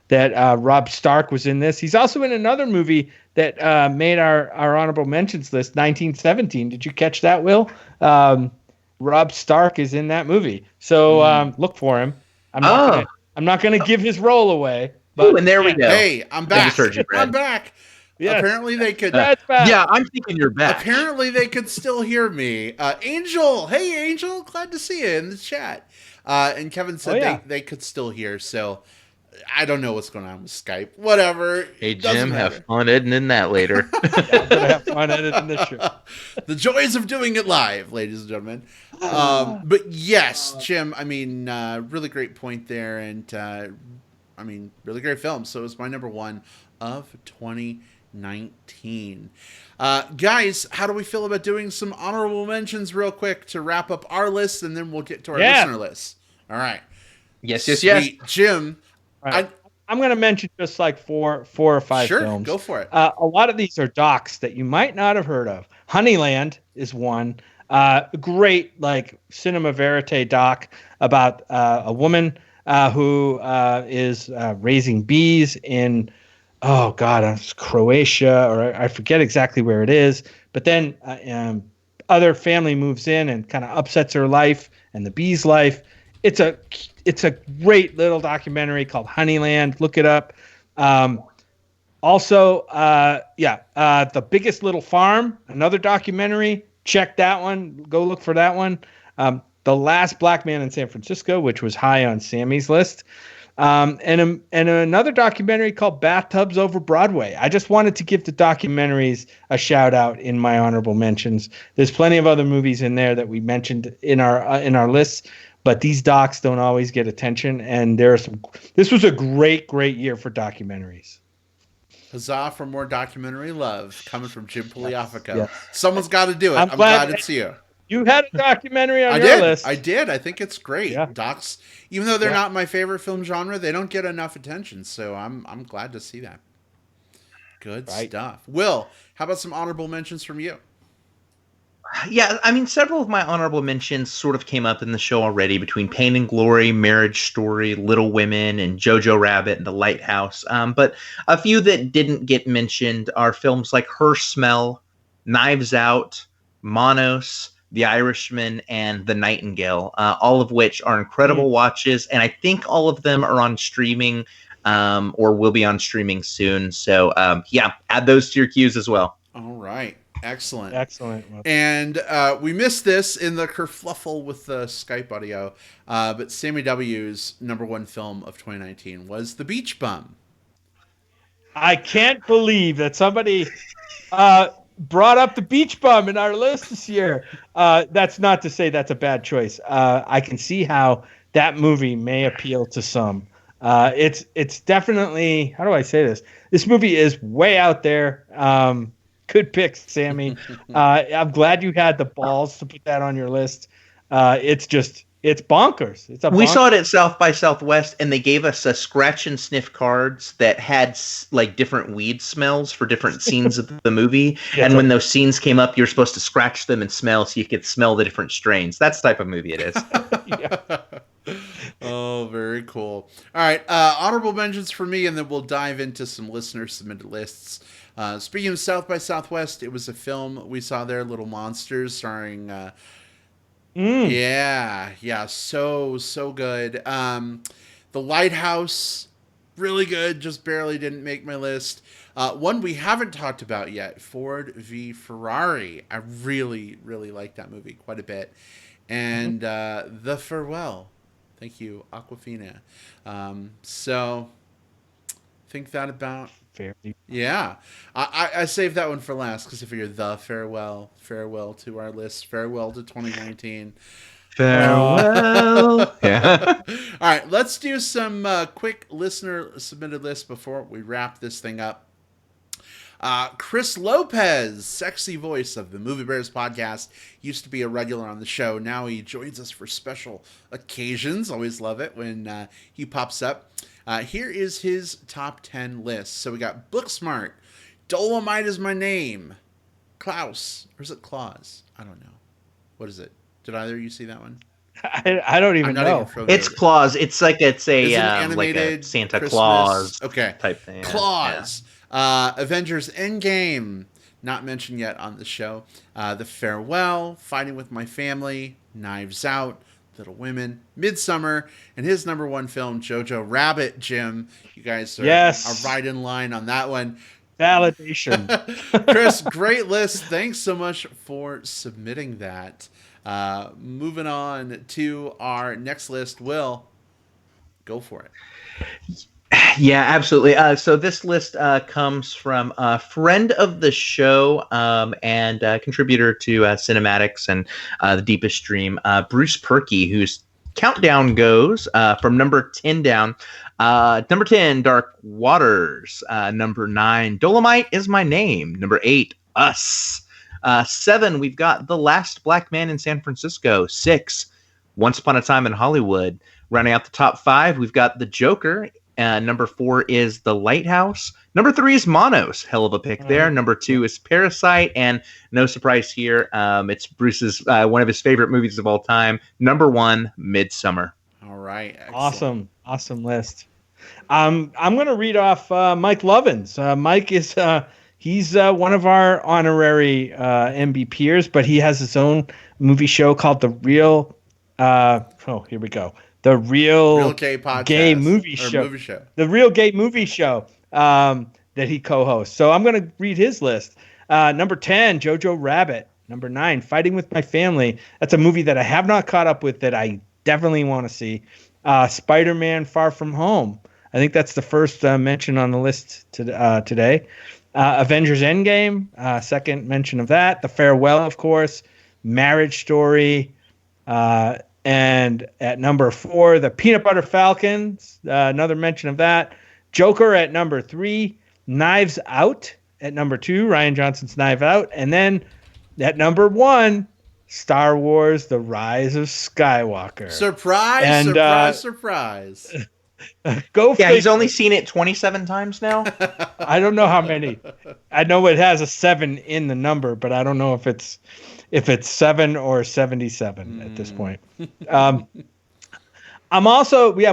that Rob Stark was in this. He's also in another movie that made our honorable mentions list, 1917. Did you catch that, Will? Rob Stark is in that movie, so look for him. Oh. I'm not gonna give his role away. Oh, But and there we go. Hey, I'm I back. just heard you, Brad. I'm back. Yes. Apparently they could. Brad's back. Yeah, I'm thinking you're back. Apparently they could still hear me. Angel, hey Angel, glad to see you in the chat. And Kevin said they could still hear. So I don't know what's going on with Skype. Whatever. Hey Doesn't Jim, matter. have fun editing that later. I'm gonna have fun editing this show. The joys of doing it live, ladies and gentlemen. But yes, Jim, I mean, really great point there. And really great film. So it's my number one of 2019. Guys, how do we feel about doing some honorable mentions real quick to wrap up our list, and then we'll get to our listener list? All right. Yes. Jim, Right. I'm going to mention just like four or five films. Go for it. A lot of these are docs that you might not have heard of. Honeyland is one. Great, like cinema verite doc about a woman who is raising bees in, it's Croatia, or I forget exactly where it is. But then other family moves in and kind of upsets her life and the bees' life. It's a great little documentary called Honeyland. Look it up. The Biggest Little Farm, another documentary. Check that one. Go look for that one. The Last Black Man in San Francisco, which was high on Sammy's list. And another documentary called Bathtubs Over Broadway. I just wanted to give the documentaries a shout out in my honorable mentions. There's plenty of other movies in there that we mentioned in our lists, but these docs don't always get attention. And this was a great year for documentaries. Huzzah for more documentary love coming from Jim Poliafico. Yes. Someone's got to do it. I'm glad it's you. You had a documentary on your list. I did. I think it's great. Yeah. Docs, even though they're not my favorite film genre, they don't get enough attention. So I'm glad to see that. Good stuff. Will, how about some honorable mentions from you? Yeah, I mean, several of my honorable mentions sort of came up in the show already, between Pain and Glory, Marriage Story, Little Women, and Jojo Rabbit and The Lighthouse. But a few that didn't get mentioned are films like Her Smell, Knives Out, Monos, The Irishman, and The Nightingale, all of which are incredible watches. And I think all of them are on streaming or will be on streaming soon. So, add those to your queues as well. All right. Excellent. Well, and we missed this in the kerfluffle with the Skype audio, but Sammy W's number one film of 2019 was The Beach Bum. I can't believe that somebody brought up The Beach Bum in our list this year. That's not to say that's a bad choice. I can see how that movie may appeal to some. It's definitely, how do I say this? This movie is way out there. Good pick, Sammy. I'm glad you had the balls to put that on your list. It's bonkers. We saw it at South by Southwest, and they gave us scratch and sniff cards that had like different weed smells for different scenes of the movie. And when those scenes came up, you're supposed to scratch them and smell so you could smell the different strains. That's the type of movie it is. Oh, very cool. All right. Honorable mentions for me, and then we'll dive into some listener submitted lists. Speaking of South by Southwest, it was a film we saw there, Little Monsters, starring so good. The Lighthouse, really good, just barely didn't make my list. One we haven't talked about yet, Ford v Ferrari. I really like that movie quite a bit. And The Farewell. Thank you, Aquafina. So think that about. Fairly. Yeah. I saved that one for last because I figured The Farewell to our list, farewell to 2019. Farewell. Yeah. All right, let's do some quick listener submitted lists before we wrap this thing up. Chris Lopez, sexy voice of the Movie Bears podcast, used to be a regular on the show. Now he joins us for special occasions. Always love it when he pops up. Here is his top 10 list. So we got Booksmart, Dolomite is My Name, Klaus, or is it Claus? I don't know. What is it? Did either of you see that one? I don't even know. It's Claus. It's a animated like a Santa Christmas Claus type thing. Claus. Yeah. Avengers Endgame, not mentioned yet on the show. The Farewell, Fighting with My Family, Knives Out, Little Women, Midsummer, and his number one film, Jojo Rabbit. Jim, you guys are right in line on that one. Validation. Chris, great list. Thanks so much for submitting that. Moving on to our next list. Will, go for it. Yeah, absolutely. So this list comes from a friend of the show and contributor to Cinematics and The Deepest Dream, Bruce Perky, whose countdown goes from number 10 down. Number 10, Dark Waters. Number 9, Dolomite is My Name. Number 8, Us. 7, we've got The Last Black Man in San Francisco. 6, Once Upon a Time in Hollywood. Rounding out the top 5, we've got The Joker. Number 4 is The Lighthouse. Number 3 is Monos. Hell of a pick there. Number 2 is Parasite. And no surprise here, it's Bruce's one of his favorite movies of all time. Number 1, Midsummer. All right. Excellent. Awesome list. I'm going to read off Mike Lovins. Mike is he's one of our honorary MBPers, but he has his own movie show called The Real. Here we go. The Real Gay Podcast, Gay Movie Show. The Real Gay Movie Show that he co-hosts. So I'm going to read his list. Number 10, Jojo Rabbit. Number 9, Fighting with My Family. That's a movie that I have not caught up with that I definitely want to see. Spider-Man Far From Home. I think that's the first mention on the list today. Avengers Endgame, second mention of that. The Farewell, of course. Marriage Story. And at number 4, the Peanut Butter Falcons, another mention of that. Joker at number 3, Knives Out at number 2, Rian Johnson's Knives Out. And then at number 1, Star Wars, The Rise of Skywalker. Surprise. Go figure. He's only seen it 27 times now. I don't know how many. I know it has a 7 in the number, but I don't know if it's 7 or 77 at this point. We have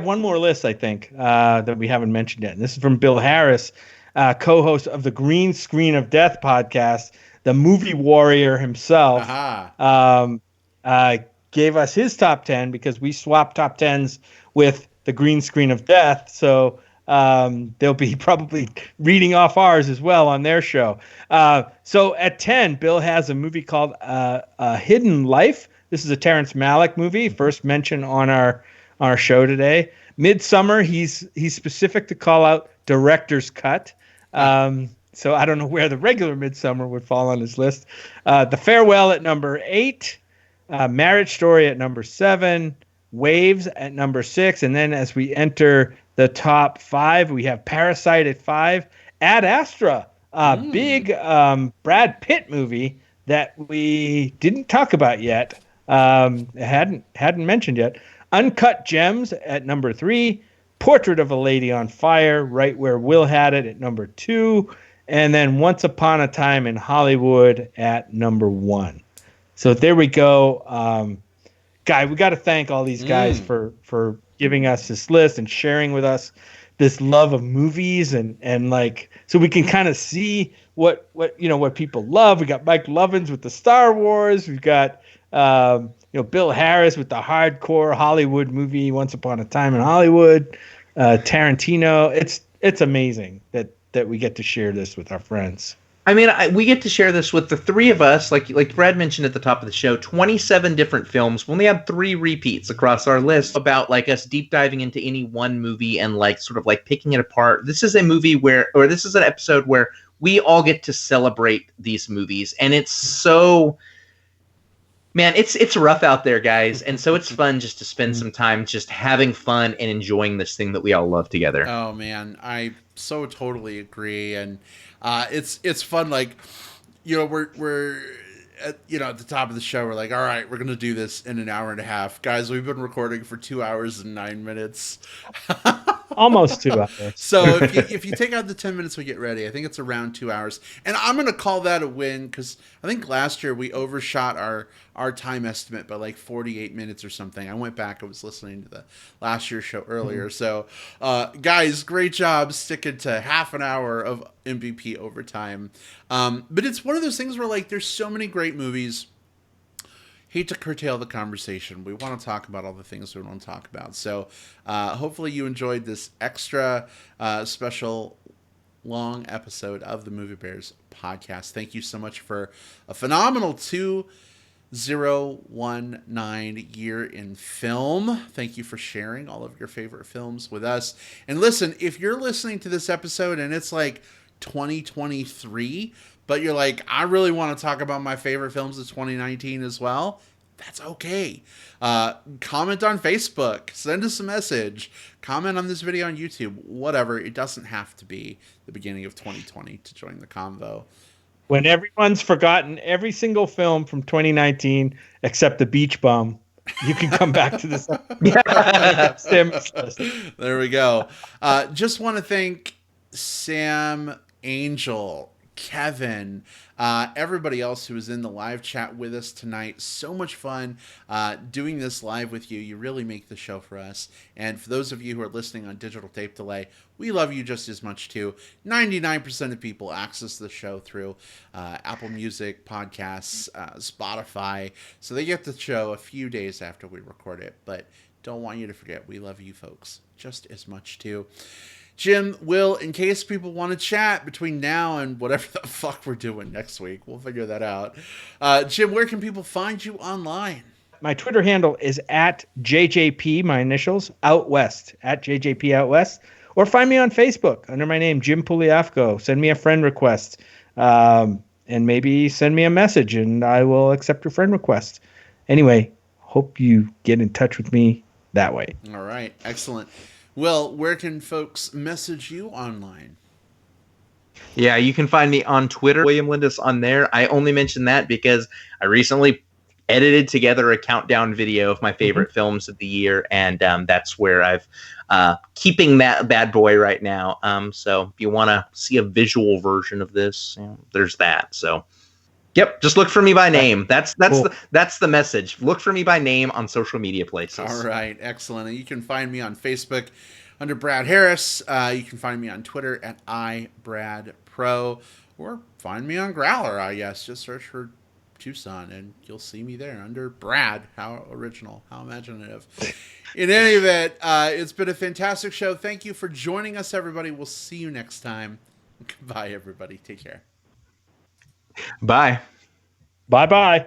one more list, I think, that we haven't mentioned yet. And this is from Bill Harris, co-host of the Green Screen of Death podcast, the movie warrior himself. Gave us his top 10 because we swapped top 10s with the Green Screen of Death. So they'll be probably reading off ours as well on their show. So at 10, Bill has a movie called Hidden Life. This is a Terrence Malick movie, first mention on our show today. Midsummer, he's specific to call out director's cut. So I don't know where the regular Midsummer would fall on his list. The Farewell at number 8, Marriage Story at number 7, Waves at number 6, and then as we enter the top 5, we have Parasite at 5, Ad Astra, big Brad Pitt movie that we didn't talk about yet, hadn't mentioned yet. Uncut Gems at number 3, Portrait of a Lady on Fire, right where Will had it at number 2, and then Once Upon a Time in Hollywood at number 1. So there we go. Guy, we got to thank all these guys for giving us this list and sharing with us this love of movies and like so we can kind of see what people love. We got Mike Lovins with the Star Wars. We've got Bill Harris with the hardcore Hollywood movie Once Upon a Time in Hollywood. Tarantino. It's amazing that we get to share this with our friends. I mean, we get to share this with the three of us, like Brad mentioned at the top of the show, 27 different films. We only had 3 repeats across our list about like us deep diving into any one movie and like sort of like picking it apart. This is a movie this is an episode where we all get to celebrate these movies. And it's so Man, it's rough out there, guys, and so it's fun just to spend some time just having fun and enjoying this thing that we all love together. Oh man, I so totally agree, and it's fun. Like, we're at, at the top of the show, we're like, all right, we're gonna do this in an hour and a half, guys. We've been recording for 2 hours and 9 minutes. Almost 2 hours. So if you take out the 10 minutes we get ready, I think it's around 2 hours. And I'm going to call that a win because I think last year we overshot our time estimate by like 48 minutes or something. I went back, I was listening to the last year's show earlier. So, guys, great job sticking to half an hour of MBP overtime. But it's one of those things where like there's so many great movies. Hate to curtail the conversation. We want to talk about all the things we want to talk about. So hopefully you enjoyed this extra special long episode of the Movie Bears podcast. Thank you so much for a phenomenal 2019 year in film. Thank you for sharing all of your favorite films with us. And listen, if you're listening to this episode and it's like 2023, but you're like, I really want to talk about my favorite films of 2019 as well, that's okay. Comment on Facebook, send us a message, comment on this video on YouTube, whatever. It doesn't have to be the beginning of 2020 to join the convo. When everyone's forgotten every single film from 2019 except The Beach Bum, you can come back to this. There we go. Just want to thank Sam, Angel, Kevin, everybody else who was in the live chat with us tonight. So much fun doing this live with you. You really make the show for us. And for those of you who are listening on digital tape delay, we love you just as much too. 99% of people access the show through Apple Music, podcasts, Spotify. So they get the show a few days after we record it. But don't want you to forget, we love you folks just as much too. Jim, Will, in case people want to chat between now and whatever the fuck we're doing next week, we'll figure that out. Jim, where can people find you online? My Twitter handle is at JJP, my initials, out west, at JJP out west. Or find me on Facebook under my name, Jim Puliafco. Send me a friend request. And maybe send me a message and I will accept your friend request. Anyway, hope you get in touch with me that way. All right. Excellent. Well, where can folks message you online? Yeah, you can find me on Twitter, William Lindis on there. I only mention that because I recently edited together a countdown video of my favorite films of the year, and that's where I've keeping that bad boy right now. So if you want to see a visual version of this, there's that. So yep, just look for me by name. That's cool. That's the message. Look for me by name on social media places. All right, excellent. And you can find me on Facebook under Brad Harris. You can find me on Twitter at iBradPro, or find me on Growler, I guess. Just search for Tucson and you'll see me there under Brad. How original, how imaginative. In any event, it's been a fantastic show. Thank you for joining us, everybody. We'll see you next time. Goodbye, everybody. Take care. Bye. Bye-bye.